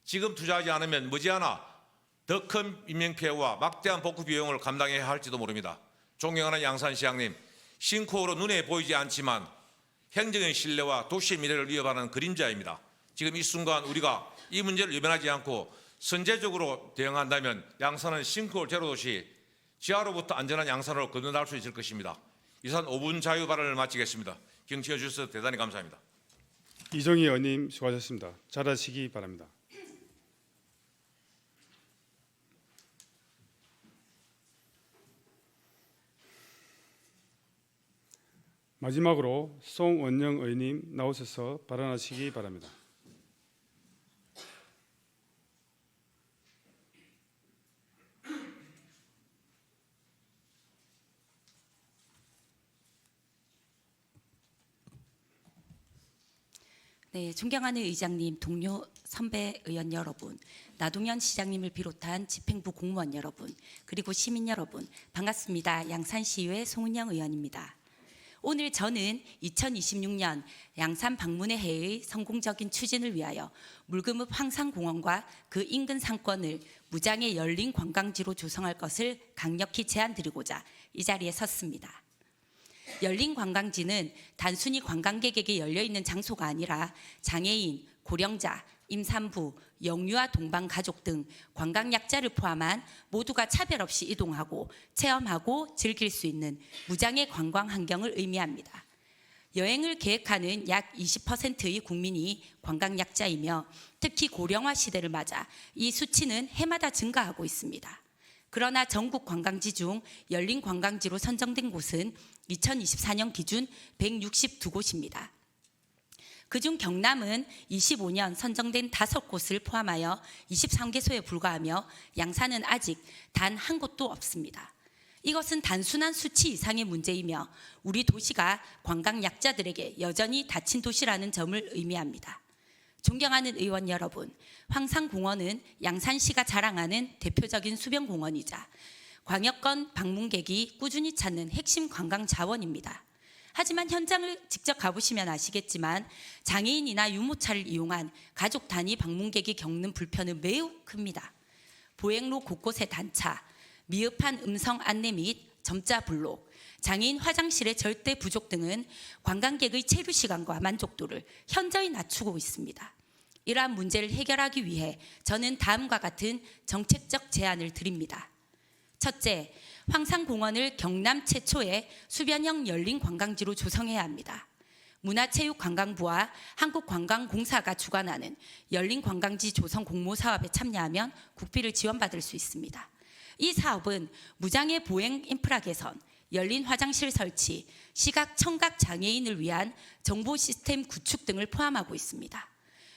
지금 투자하지 않으면 머지않아 더 큰 인명피해와 막대한 복구 비용을 감당해야 할지도 모릅니다. 존경하는 양산시장님, 싱크홀은 눈에 보이지 않지만 행정의 신뢰와 도시의 미래를 위협하는 그림자입니다. 지금 이 순간 우리가 이 문제를 외면하지 않고 선제적으로 대응한다면 양산은 싱크홀 제로 도시, 지하로부터 안전한 양산으로 건너갈 수 있을 것입니다. 이상 5분 자유 발언을 마치겠습니다. 경청해 주셔서 대단히 감사합니다. 이정희 의원님 수고하셨습니다. 잘하시기 바랍니다. 마지막으로 송원영 의원님 나오셔서 발언하시기 바랍니다. 네, 존경하는 의장님, 동료 선배 의원 여러분, 나동현 시장님을 비롯한 집행부 공무원 여러분, 그리고 시민 여러분, 반갑습니다. 양산시의회 송은영 의원입니다. 오늘 저는 2026년 양산 방문의 해의 성공적인 추진을 위하여 물금읍 황산공원과 그 인근 상권을 무장의 열린 관광지로 조성할 것을 강력히 제안드리고자 이 자리에 섰습니다. 열린 관광지는 단순히 관광객에게 열려있는 장소가 아니라 장애인, 고령자, 임산부, 영유아 동반 가족 등 관광약자를 포함한 모두가 차별 없이 이동하고 체험하고 즐길 수 있는 무장의 관광 환경을 의미합니다. 여행을 계획하는 약 20%의 국민이 관광약자이며 특히 고령화 시대를 맞아 이 수치는 해마다 증가하고 있습니다. 그러나 전국 관광지 중 열린 관광지로 선정된 곳은 2024년 기준 162곳입니다. 그중 경남은 25년 선정된 5곳을 포함하여 23개소에 불과하며 양산은 아직 단 한 곳도 없습니다. 이것은 단순한 수치 이상의 문제이며 우리 도시가 관광 약자들에게 여전히 닫힌 도시라는 점을 의미합니다. 존경하는 의원 여러분, 황산공원은 양산시가 자랑하는 대표적인 수변공원이자 광역권 방문객이 꾸준히 찾는 핵심 관광 자원입니다. 하지만 현장을 직접 가보시면 아시겠지만 장애인이나 유모차를 이용한 가족 단위 방문객이 겪는 불편은 매우 큽니다. 보행로 곳곳의 단차, 미흡한 음성 안내 및 점자 블록, 장애인 화장실의 절대 부족 등은 관광객의 체류 시간과 만족도를 현저히 낮추고 있습니다. 이러한 문제를 해결하기 위해 저는 다음과 같은 정책적 제안을 드립니다. 첫째, 황산공원을 경남 최초의 수변형 열린 관광지로 조성해야 합니다. 문화체육관광부와 한국관광공사가 주관하는 열린 관광지 조성 공모 사업에 참여하면 국비를 지원받을 수 있습니다. 이 사업은 무장애 보행 인프라 개선, 열린 화장실 설치, 시각, 청각 장애인을 위한 정보 시스템 구축 등을 포함하고 있습니다.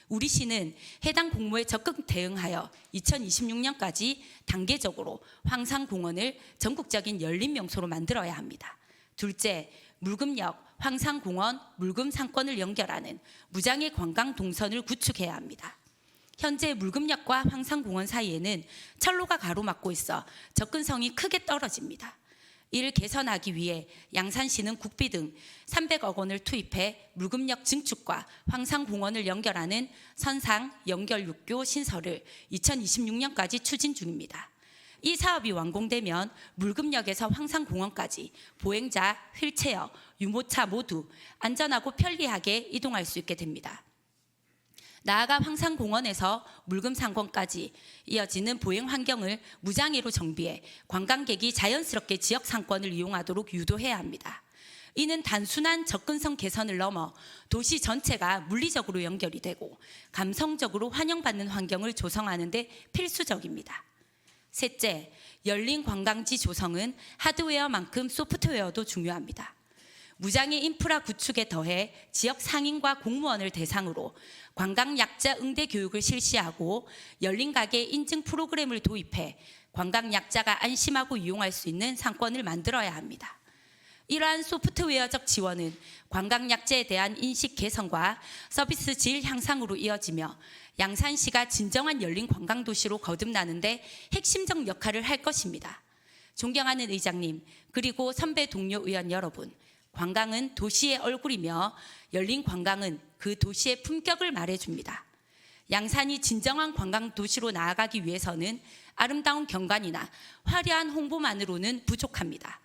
우리 시는 해당 공모에 적극 대응하여 2026년까지 단계적으로 황산공원을 전국적인 열린 명소로 만들어야 합니다. 둘째, 물금역, 황산공원, 물금상권을 연결하는 무장애 관광 동선을 구축해야 합니다. 현재 물금역과 황산공원 사이에는 철로가 가로막고 있어 접근성이 크게 떨어집니다. 이를 개선하기 위해 양산시는 국비 등 300억 원을 투입해 물금역 증축과 황산공원을 연결하는 선상 연결 육교 신설을 2026년까지 추진 중입니다. 이 사업이 완공되면 물금역에서 황산공원까지 보행자, 휠체어, 유모차 모두 안전하고 편리하게 이동할 수 있게 됩니다. 나아가 황산공원에서 물금상권까지 이어지는 보행 환경을 무장애로 정비해 관광객이 자연스럽게 지역 상권을 이용하도록 유도해야 합니다. 이는 단순한 접근성 개선을 넘어 도시 전체가 물리적으로 연결이 되고 감성적으로 환영받는 환경을 조성하는 데 필수적입니다. 셋째, 열린 관광지 조성은 하드웨어만큼 소프트웨어도 중요합니다. 무장애 인프라 구축에 더해 지역 상인과 공무원을 대상으로 관광 약자 응대 교육을 실시하고 열린 가게 인증 프로그램을 도입해 관광 약자가 안심하고 이용할 수 있는 상권을 만들어야 합니다. 이러한 소프트웨어적 지원은 관광 약자에 대한 인식 개선과 서비스 질 향상으로 이어지며 양산시가 진정한 열린 관광 도시로 거듭나는 데 핵심적 역할을 할 것입니다. 존경하는 의장님, 그리고 선배 동료 의원 여러분, 관광은 도시의 얼굴이며 열린 관광은 그 도시의 품격을 말해줍니다. 양산이 진정한 관광 도시로 나아가기 위해서는 아름다운 경관이나 화려한 홍보만으로는 부족합니다.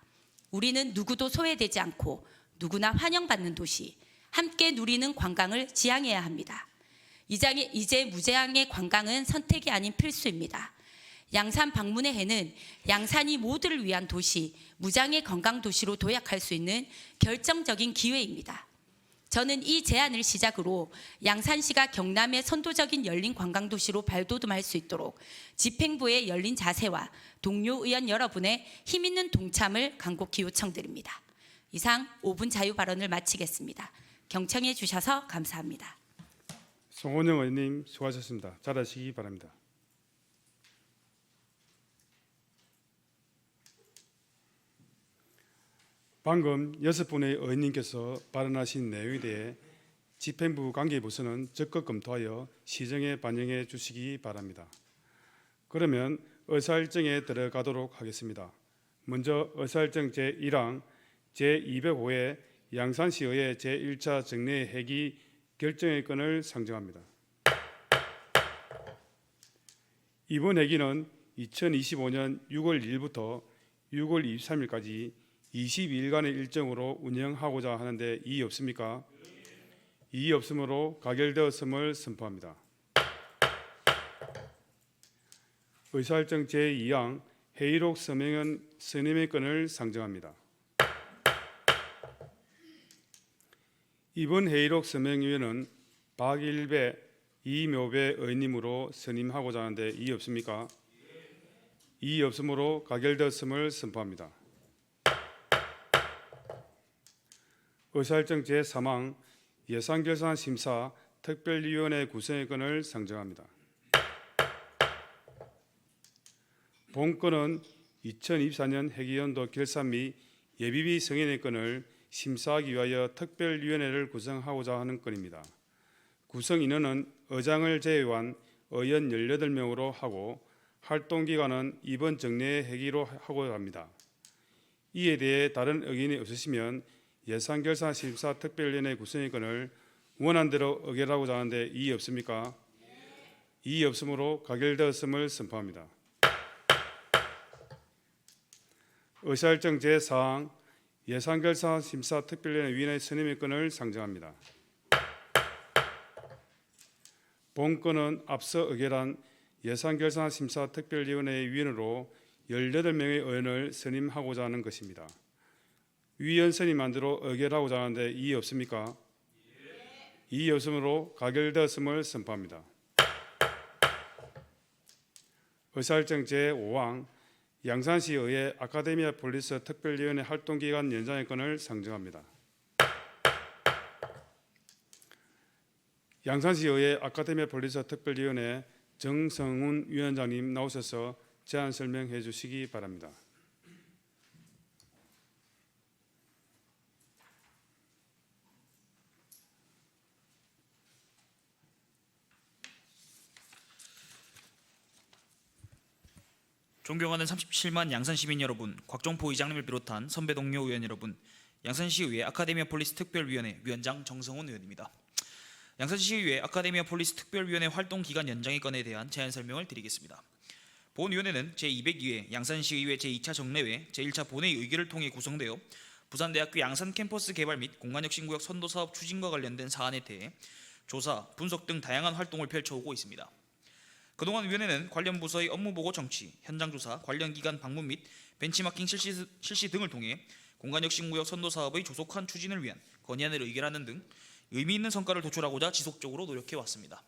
우리는 누구도 소외되지 않고 누구나 환영받는 도시, 함께 누리는 관광을 지향해야 합니다. 이제 무제한의 관광은 선택이 아닌 필수입니다. 양산 방문의 해는 양산이 모두를 위한 도시, 무장애 건강 도시로 도약할 수 있는 결정적인 기회입니다. 저는 이 제안을 시작으로 양산시가 경남의 선도적인 열린 관광 도시로 발돋움할 수 있도록 집행부의 열린 자세와 동료 의원 여러분의 힘있는 동참을 간곡히 요청드립니다. 이상 5분 자유 발언을 마치겠습니다. 경청해 주셔서 감사합니다. 송원영 의원님 수고하셨습니다. 잘하시기 바랍니다. 방금 6분의 의원님께서 발언하신 내용에 대해 집행부 관계부서는 적극 검토하여 시정에 반영해 주시기 바랍니다. 그러면 의사일정에 들어가도록 하겠습니다. 먼저 의사일정 제1항 제205회 양산시의회 제1차 정례 회기 결정의 건을 상정합니다. 이번 회기는 2025년 6월 1일부터 6월 23일까지 22일간의 일정으로 운영하고자 하는데 이의 없습니까? 이의 없으므로 가결되었음을 선포합니다. 의사일정 제2항 회의록 서명은 스님의 건을 상정합니다. 이번 회의록 서명위원은 박일배, 이묘배 의원님으로 선임하고자 하는데 이의 없습니까? 이의 없으므로 가결되었음을 선포합니다. 의사일정 제3항 예산결산심사 특별위원회 구성의 건을 상정합니다. 본건은 2024년 회계연도 결산 및 예비비 승인의 건을 심사하기 위하여 특별위원회를 구성하고자 하는 건입니다. 구성 인원은 의장을 제외한 의원 18명으로 하고 활동기간은 이번 정례 회기로 하고자 합니다. 이에 대해 다른 의견이 없으시면 예산결산심사 특별위원회 구성의 건을 원안대로 의결하고자 하는데 이의 없습니까? 이의 없으므로 가결되었음을 선포합니다. 의사일정 제4항 예산결산심사 특별위원회 위원회 선임의 건을 상정합니다. 본건은 앞서 의결한 예산결산심사 특별위원회 위원으로 18명의 의원을 선임하고자 하는 것입니다. 위원 선임안대로 의결하고자 하는데 이의 없습니까? 이의 없으므로 가결되었음을 선포합니다. 의사일정 제5항 양산시의회 아카데미아 폴리스 특별위원회 활동기간 연장의 건을 상정합니다. 양산시의회 아카데미아 폴리스 특별위원회 정성훈 위원장님 나오셔서 제안 설명해 주시기 바랍니다. 존경하는 37만 양산시민 여러분, 곽종포 의장님을 비롯한 선배 동료 의원 여러분, 양산시의회 아카데미아 폴리스 특별위원회 위원장 정성훈 의원입니다. 양산시의회 아카데미아 폴리스 특별위원회 활동 기간 연장의 건에 대한 제안 설명을 드리겠습니다. 본위원회는 제202회 양산시의회 제2차 정례회 제1차 본회의 의결을 통해 구성되어 부산대학교 양산 캠퍼스 개발 및 공간혁신구역 선도사업 추진과 관련된 사안에 대해 조사, 분석 등 다양한 활동을 펼쳐오고 있습니다. 그동안 위원회는 관련 부서의 업무보고 정치, 현장조사, 관련 기관 방문 및 벤치마킹 실시 등을 통해 공간혁신구역 선도사업의 조속한 추진을 위한 건의안을 의결하는 등 의미 있는 성과를 도출하고자 지속적으로 노력해왔습니다.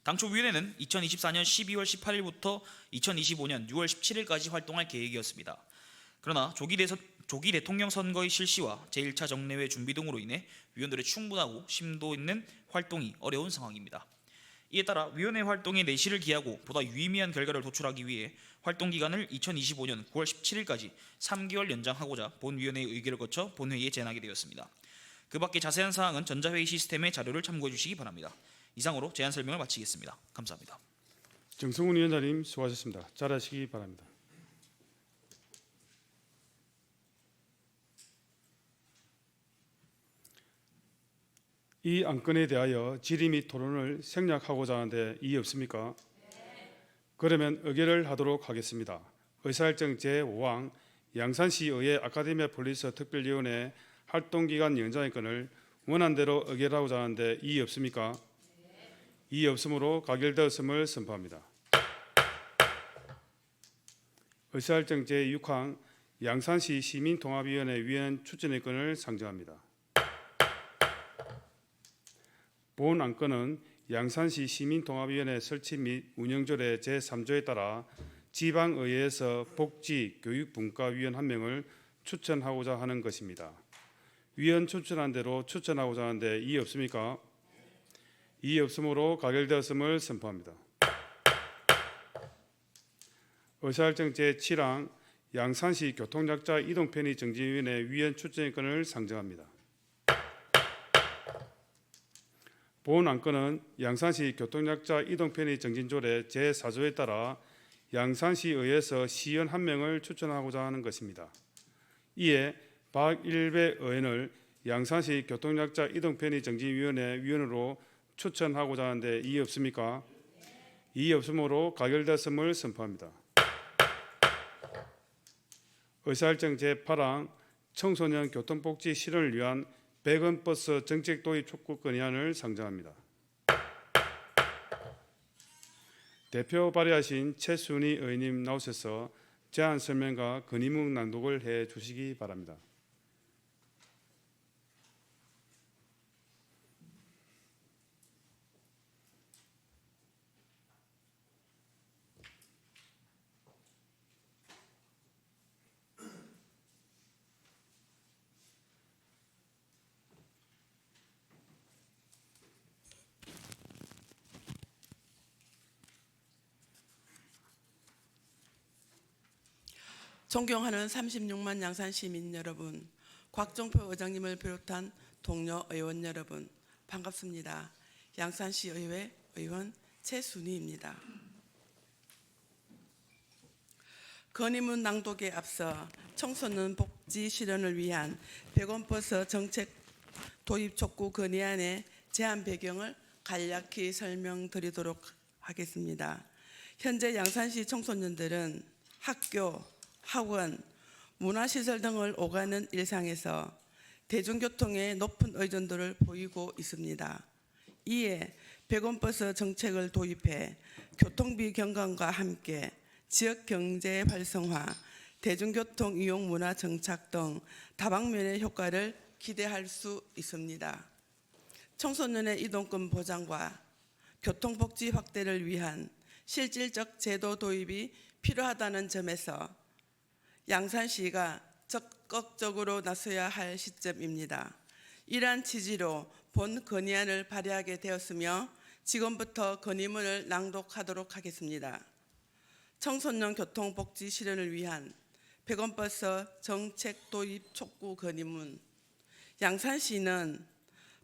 당초 위원회는 2024년 12월 18일부터 2025년 6월 17일까지 활동할 계획이었습니다. 그러나 조기 대통령 선거의 실시와 제1차 정례회 준비 등으로 인해 위원들의 충분하고 심도 있는 활동이 어려운 상황입니다. 이에 따라 위원회 활동에 내실을 기하고 보다 유의미한 결과를 도출하기 위해 활동 기간을 2025년 9월 17일까지 3개월 연장하고자 본위원회의 의결을 거쳐 본회의에 제안하게 되었습니다. 그 밖에 자세한 사항은 전자회의 시스템의 자료를 참고해 주시기 바랍니다. 이상으로 제안 설명을 마치겠습니다. 감사합니다. 정승훈 위원장님 수고하셨습니다. 잘하시기 바랍니다. 이 안건에 대하여 질의 및 토론을 생략하고자 하는데 이의 없습니까? 그러면 의결을 하도록 하겠습니다. 의사일정 제5항 양산시의회 아카데미아 폴리스 특별위원회 활동기간 연장의 건을 원안대로 의결하고자 하는데 이의 없습니까? 이의 없으므로 가결되었음을 선포합니다. 의사일정 제6항 양산시 시민통합위원회 위원 추천의 건을 상정합니다. 본 안건은 양산시 시민통합위원회 설치 및 운영조례 제3조에 따라 지방의회에서 복지, 교육분과위원 1명을 추천하고자 하는 것입니다. 위원 추천한 대로 추천하고자 하는데 이의 없습니까? 이의 없으므로 가결되었음을 선포합니다. 의사일정 제7항 양산시 교통약자 이동편의 정진위원회 위원 추천의 건을 상정합니다. 본 안건은 양산시 교통약자 이동편의 정진조례 제4조에 따라 양산시의회에서 시의원 1명을 추천하고자 하는 것입니다. 이에 박일배 의원을 양산시 교통약자 이동편의 정진위원회 위원으로 추천하고자 하는데 이의 없습니까? 이의 없으므로 가결되었음을 선포합니다. 의사일정 제8항 청소년 교통복지 실현을 위한 100원 버스 정책 도입 촉구 건의안을 상정합니다. 대표 발의하신 최순희 의원님 나오셔서 제안 설명과 건의문 낭독을 해 주시기 바랍니다. 존경하는 36만 양산 시민 여러분, 곽종표 의장님을 비롯한 동료 의원 여러분, 반갑습니다. 양산시의회 의원 최순희입니다. 건의문 낭독에 앞서 청소년 복지 실현을 위한 100원 버스 정책 도입 촉구 건의안의 제안 배경을 간략히 설명드리도록 하겠습니다. 현재 양산시 청소년들은 학교, 학원, 문화시설 등을 오가는 일상에서 대중교통에 높은 의존도를 보이고 있습니다. 이에 100원 버스 정책을 도입해 교통비 경감과 함께 지역 경제 활성화, 대중교통 이용 문화 정착 등 다방면의 효과를 기대할 수 있습니다. 청소년의 이동권 보장과 교통복지 확대를 위한 실질적 제도 도입이 필요하다는 점에서 양산시가 적극적으로 나서야 할 시점입니다. 이러한 취지로 본 건의안을 발의하게 되었으며 지금부터 건의문을 낭독하도록 하겠습니다. 청소년 교통복지 실현을 위한 100원 버스 정책 도입 촉구 건의문. 양산시는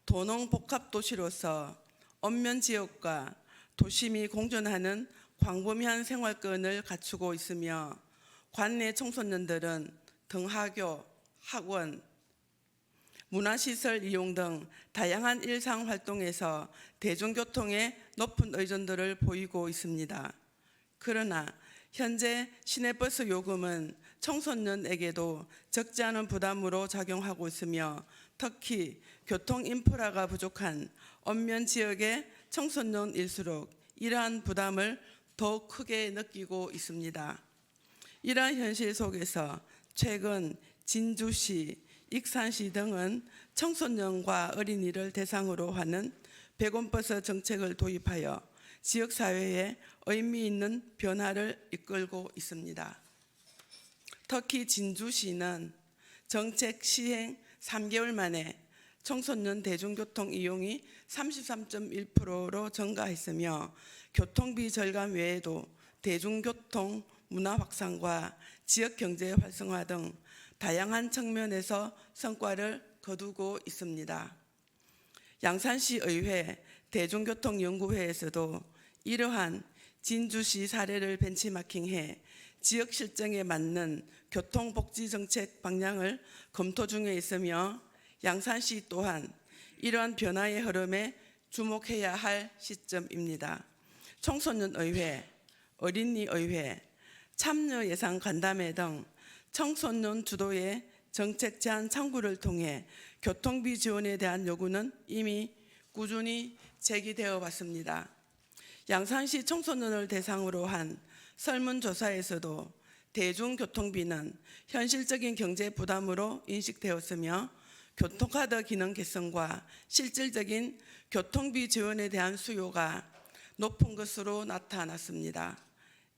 도농복합도시로서 읍면 지역과 도심이 공존하는 광범위한 생활권을 갖추고 있으며 관내 청소년들은 등하교, 학원, 문화시설 이용 등 다양한 일상활동에서 대중교통에 높은 의존도를 보이고 있습니다. 그러나 현재 시내버스 요금은 청소년에게도 적지 않은 부담으로 작용하고 있으며 특히 교통 인프라가 부족한 언면 지역의 청소년일수록 이러한 부담을 더욱 크게 느끼고 있습니다. 이러한 현실 속에서 최근 진주시, 익산시 등은 청소년과 어린이를 대상으로 하는 100원 버스 정책을 도입하여 지역사회에 의미 있는 변화를 이끌고 있습니다. 특히 진주시는 정책 시행 3개월 만에 청소년 대중교통 이용이 33.1%로 증가했으며 교통비 절감 외에도 대중교통 문화 확산과 지역 경제 활성화 등 다양한 측면에서 성과를 거두고 있습니다. 양산시 의회 대중교통연구회에서도 이러한 진주시 사례를 벤치마킹해 지역 실정에 맞는 교통복지 정책 방향을 검토 중에 있으며 양산시 또한 이러한 변화의 흐름에 주목해야 할 시점입니다. 청소년의회, 어린이의회, 참여예산 간담회 등 청소년 주도의 정책 제안 창구를 통해 교통비 지원에 대한 요구는 이미 꾸준히 제기되어 왔습니다. 양산시 청소년을 대상으로 한 설문조사에서도 대중교통비는 현실적인 경제 부담으로 인식되었으며 교통카드 기능 개선과 실질적인 교통비 지원에 대한 수요가 높은 것으로 나타났습니다.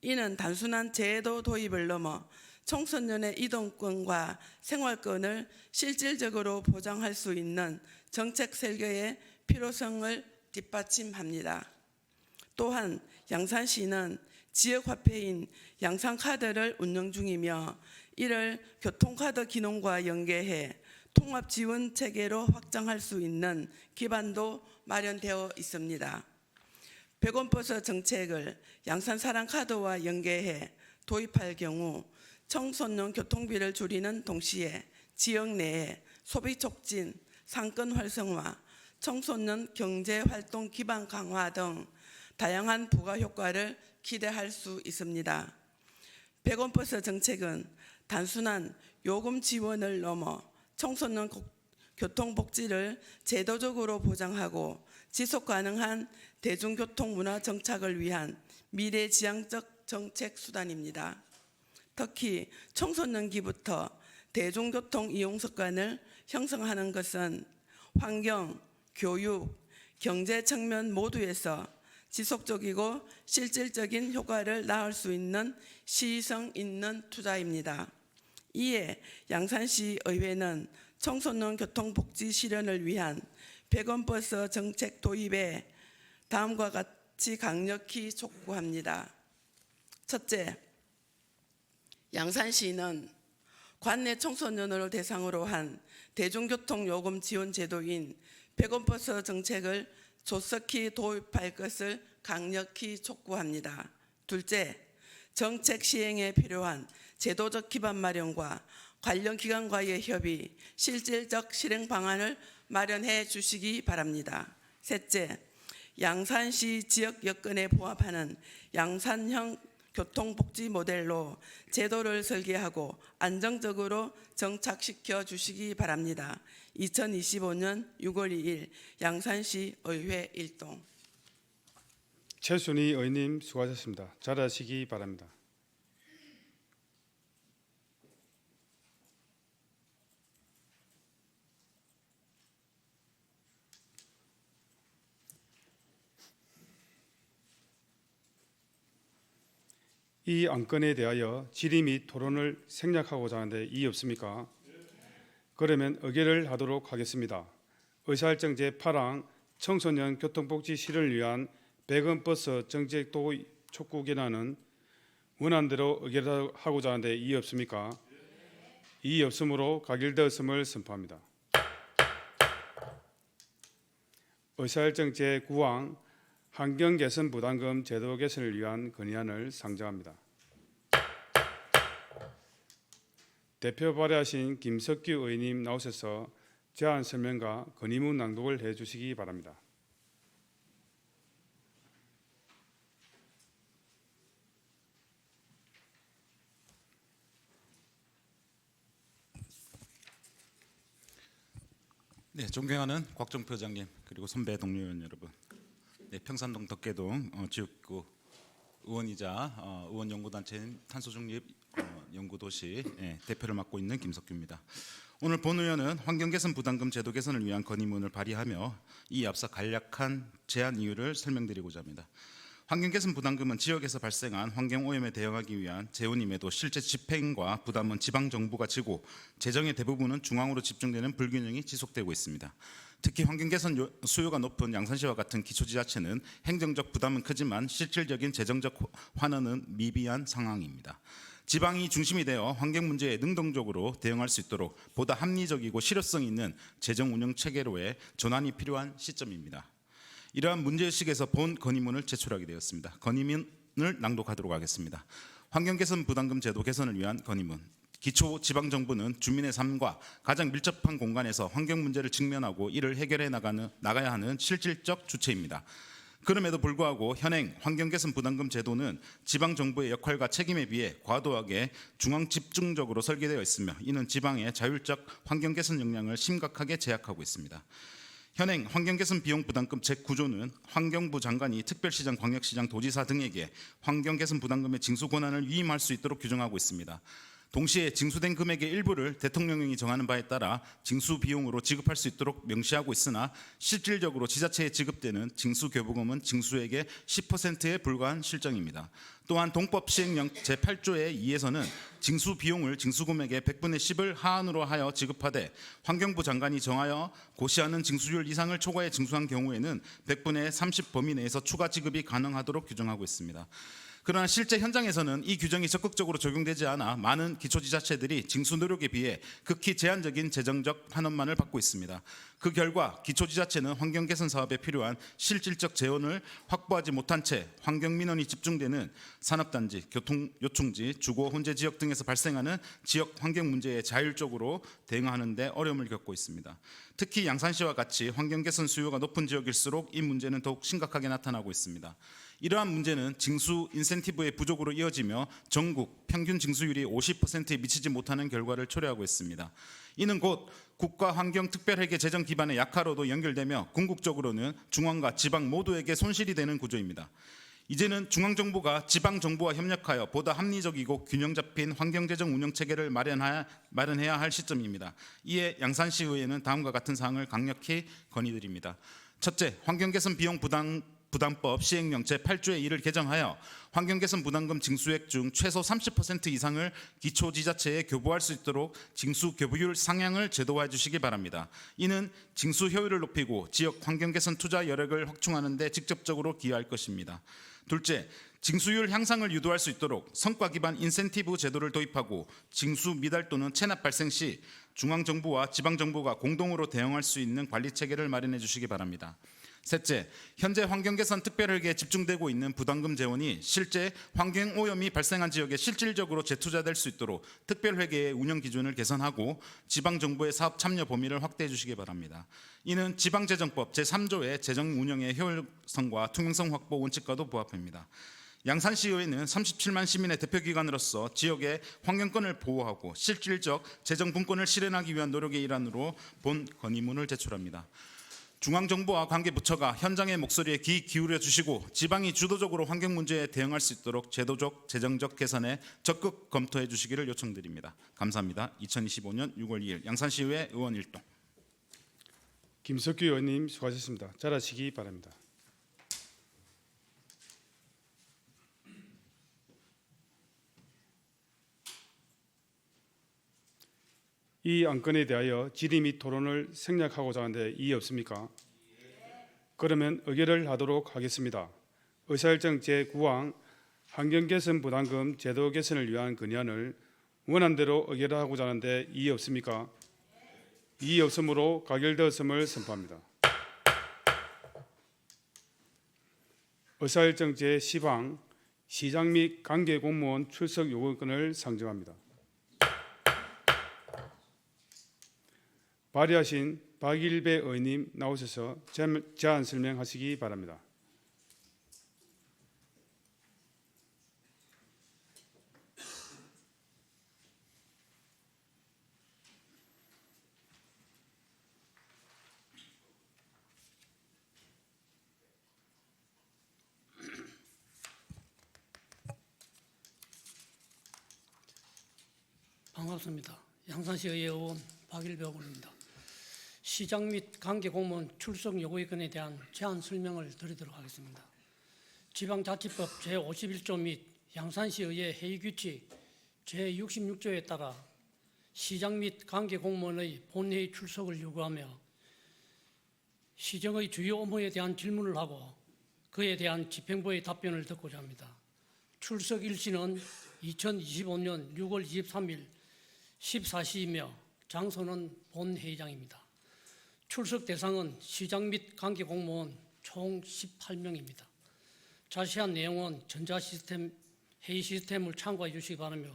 이는 단순한 제도 도입을 넘어 청소년의 이동권과 생활권을 실질적으로 보장할 수 있는 정책 설계의 필요성을 뒷받침합니다. 또한 양산시는 지역화폐인 양산카드를 운영 중이며 이를 교통카드 기능과 연계해 통합지원 체계로 확장할 수 있는 기반도 마련되어 있습니다. 100원 버스 정책을 양산사랑카드와 연계해 도입할 경우 청소년 교통비를 줄이는 동시에 지역 내에 소비 촉진, 상권 활성화, 청소년 경제활동 기반 강화 등 다양한 부가 효과를 기대할 수 있습니다. 100원 버스 정책은 단순한 요금 지원을 넘어 청소년 교통복지를 제도적으로 보장하고 지속 가능한 대중교통 문화 정착을 위한 미래지향적 정책 수단입니다. 특히 청소년기부터 대중교통 이용 습관을 형성하는 것은 환경, 교육, 경제 측면 모두에서 지속적이고 실질적인 효과를 낳을 수 있는 시의성 있는 투자입니다. 이에 양산시 의회는 청소년 교통복지 실현을 위한 100원 버스 정책 도입에 다음과 같이 강력히 촉구합니다. 첫째, 양산시는 관내 청소년을 대상으로 한 대중교통 요금 지원 제도인 100원 버스 정책을 조속히 도입할 것을 강력히 촉구합니다. 둘째, 정책 시행에 필요한 제도적 기반 마련과 관련 기관과의 협의, 실질적 실행 방안을 마련해 주시기 바랍니다. 셋째, 양산시 지역 여건에 부합하는 양산형 교통복지 모델로 제도를 설계하고 안정적으로 정착시켜 주시기 바랍니다. 2025년 6월 2일 양산시 의회 일동. 최순희 의원님 수고하셨습니다. 자리하시기 바랍니다. 이 안건에 대하여 질의 및 토론을 생략하고자 하는데 이의 없습니까? 그러면 의결을 하도록 하겠습니다. 의사일정 제8항 청소년 교통복지 실현을 위한 100원 버스 정책 도입 촉구 권한은 원안대로 의결하고자 하는데 이의 없습니까? 이의 없으므로 가결되었음을 선포합니다. 의사일정 제9항 환경개선 부담금 제도 개선을 위한 건의안을 상정합니다. 대표 발의하신 김석규 의원님 나오셔서 제안 설명과 건의문 낭독을 해주시기 바랍니다. 네, 존경하는 곽종표 의장님 그리고 선배 동료 의원 여러분, 네, 평산동 덕계동 지역구 의원이자 의원연구단체인 탄소중립 연구도시 대표를 맡고 있는 김석규입니다. 오늘 본 의원은 환경개선 부담금 제도 개선을 위한 건의문을 발의하며 이 앞서 간략한 제안 이유를 설명드리고자 합니다. 환경개선 부담금은 지역에서 발생한 환경오염에 대응하기 위한 재원임에도 실제 집행과 부담은 지방정부가 지고 재정의 대부분은 중앙으로 집중되는 불균형이 지속되고 있습니다. 특히 환경개선 수요가 높은 양산시와 같은 기초지자체는 행정적 부담은 크지만 실질적인 재정적 환원은 미비한 상황입니다. 지방이 중심이 되어 환경 문제에 능동적으로 대응할 수 있도록 보다 합리적이고 실효성 있는 재정 운영 체계로의 전환이 필요한 시점입니다. 이러한 문제의식에서 본 건의문을 제출하게 되었습니다. 건의문을 낭독하도록 하겠습니다. 환경개선 부담금 제도 개선을 위한 건의문. 기초 지방정부는 주민의 삶과 가장 밀접한 공간에서 환경 문제를 직면하고 이를 해결해 나가야 하는 실질적 주체입니다. 그럼에도 불구하고 현행 환경개선 부담금 제도는 지방정부의 역할과 책임에 비해 과도하게 중앙 집중적으로 설계되어 있으며 이는 지방의 자율적 환경개선 역량을 심각하게 제약하고 있습니다. 현행 환경개선 비용 부담금 제9조는 환경부 장관이 특별시장, 광역시장, 도지사 등에게 환경개선 부담금의 징수 권한을 위임할 수 있도록 규정하고 있습니다. 동시에 징수된 금액의 일부를 대통령령이 정하는 바에 따라 징수 비용으로 지급할 수 있도록 명시하고 있으나 실질적으로 지자체에 지급되는 징수 교부금은 징수액의 10%에 불과한 실정입니다. 또한 동법 시행령 제8조의 2에서는 징수 비용을 징수 금액의 100분의 10을 하한으로 하여 지급하되 환경부 장관이 정하여 고시하는 징수율 이상을 초과해 징수한 경우에는 100분의 30 범위 내에서 추가 지급이 가능하도록 규정하고 있습니다. 그러나 실제 현장에서는 이 규정이 적극적으로 적용되지 않아 많은 기초지자체들이 징수 노력에 비해 극히 제한적인 재정적 환원만을 받고 있습니다. 그 결과 기초지자체는 환경개선 사업에 필요한 실질적 재원을 확보하지 못한 채 환경민원이 집중되는 산업단지, 교통요충지, 주거 혼재 지역 등에서 발생하는 지역 환경 문제에 자율적으로 대응하는 데 어려움을 겪고 있습니다. 특히 양산시와 같이 환경개선 수요가 높은 지역일수록 이 문제는 더욱 심각하게 나타나고 있습니다. 이러한 문제는 징수 인센티브의 부족으로 이어지며 전국 평균 징수율이 50%에 미치지 못하는 결과를 초래하고 있습니다. 이는 곧 국가 환경 특별회계 재정 기반의 약화로도 연결되며 궁극적으로는 중앙과 지방 모두에게 손실이 되는 구조입니다. 이제는 중앙정부가 지방정부와 협력하여 보다 합리적이고 균형 잡힌 환경재정 운영체계를 마련해야 할 시점입니다. 이에 양산시의회는 다음과 같은 사항을 강력히 건의드립니다. 첫째, 환경개선 비용 부담법 시행령 제8조의 1을 개정하여 환경개선 부담금 징수액 중 최소 30% 이상을 기초지자체에 교부할 수 있도록 징수 교부율 상향을 제도화해 주시기 바랍니다. 이는 징수 효율을 높이고 지역 환경개선 투자 여력을 확충하는 데 직접적으로 기여할 것입니다. 둘째, 징수율 향상을 유도할 수 있도록 성과 기반 인센티브 제도를 도입하고 징수 미달 또는 체납 발생 시 중앙정부와 지방정부가 공동으로 대응할 수 있는 관리체계를 마련해 주시기 바랍니다. 셋째, 현재 환경개선 특별회계에 집중되고 있는 부담금 재원이 실제 환경오염이 발생한 지역에 실질적으로 재투자될 수 있도록 특별회계의 운영 기준을 개선하고 지방정부의 사업 참여 범위를 확대해 주시기 바랍니다. 이는 지방재정법 제3조의 재정 운영의 효율성과 투명성 확보 원칙과도 부합합니다. 양산시의회는 37만 시민의 대표기관으로서 지역의 환경권을 보호하고 실질적 재정 분권을 실현하기 위한 노력의 일환으로 본 건의문을 제출합니다. 중앙정부와 관계부처가 현장의 목소리에 귀 기울여 주시고 지방이 주도적으로 환경 문제에 대응할 수 있도록 제도적, 재정적 개선에 적극 검토해 주시기를 요청드립니다. 감사합니다. 2025년 6월 2일 양산시의회 의원 일동. 김석규 의원님 수고하셨습니다. 잘하시기 바랍니다. 이 안건에 대하여 질의 및 토론을 생략하고자 하는데 이의 없습니까? 그러면 의결을 하도록 하겠습니다. 의사일정 제9항 환경개선 부담금 제도 개선을 위한 건의안을 원안대로 의결하고자 하는데 이의 없습니까? 이의 없으므로 가결되었음을 선포합니다. 의사일정 제10항 시장 및 관계공무원 출석 요구권을 상정합니다. 발의하신 박일배 의원님 나오셔서 제안 설명하시기 바랍니다. 반갑습니다. 양산시의회 의원 박일배 의원입니다. 시장 및 관계 공무원 출석 요구의견에 대한 제안 설명을 드리도록 하겠습니다. 지방자치법 제51조 및 양산시의회 회의규칙 제66조에 따라 시장 및 관계 공무원의 본회의 출석을 요구하며 시정의 주요 업무에 대한 질문을 하고 그에 대한 집행부의 답변을 듣고자 합니다. 출석 일시는 2025년 6월 23일 14시이며 장소는 본회의장입니다. 출석 대상은 시장 및 관계 공무원 총 18명입니다. 자세한 내용은 전자시스템 회의 시스템을 참고해 주시기 바라며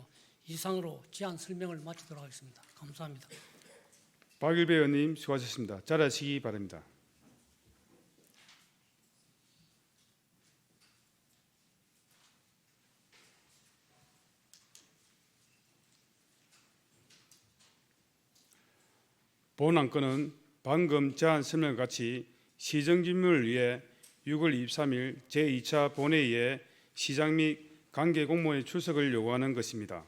이상으로 제안 설명을 마치도록 하겠습니다. 감사합니다. 박일배 의원님 수고하셨습니다. 자리하시기 바랍니다. 본 안건은 방금 제안 설명과 같이 시정질문을 위해 6월 23일 제2차 본회의에 시장 및 관계 공무원의 출석을 요구하는 것입니다.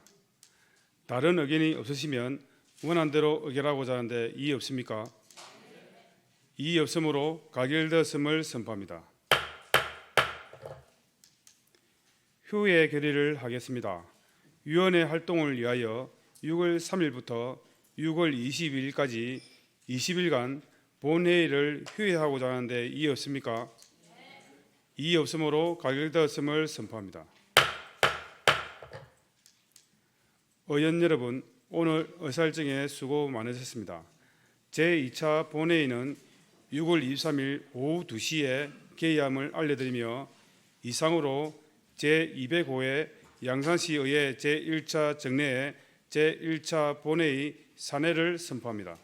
다른 의견이 없으시면 원안대로 의결하고자 하는데 이의 없습니까? 이의 없으므로 가결되었음을 선포합니다. 휴회 결의를 하겠습니다. 위원회 활동을 위하여 6월 3일부터 6월 22일까지 20일간 본회의를 휴회하고자 하는데 이의 없습니까? 이의 없으므로 가결되었음을 선포합니다. 의원 여러분, 오늘 의사일정에 수고 많으셨습니다. 제2차 본회의는 6월 23일 오후 2시에 개의함을 알려드리며 이상으로 제205회 양산시의회 제1차 정례회 제1차 본회의 산회를 선포합니다.